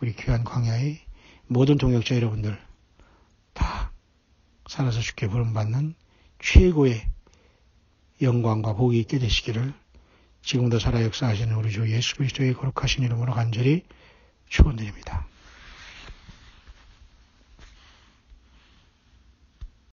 우리 귀한 광야의 모든 동역자 여러분들 다 살아서 주께 부름받는 최고의 영광과 복이 있게 되시기를 지금도 살아 역사하시는 우리 주 예수 그리스도의 거룩하신 이름으로 간절히 축원드립니다.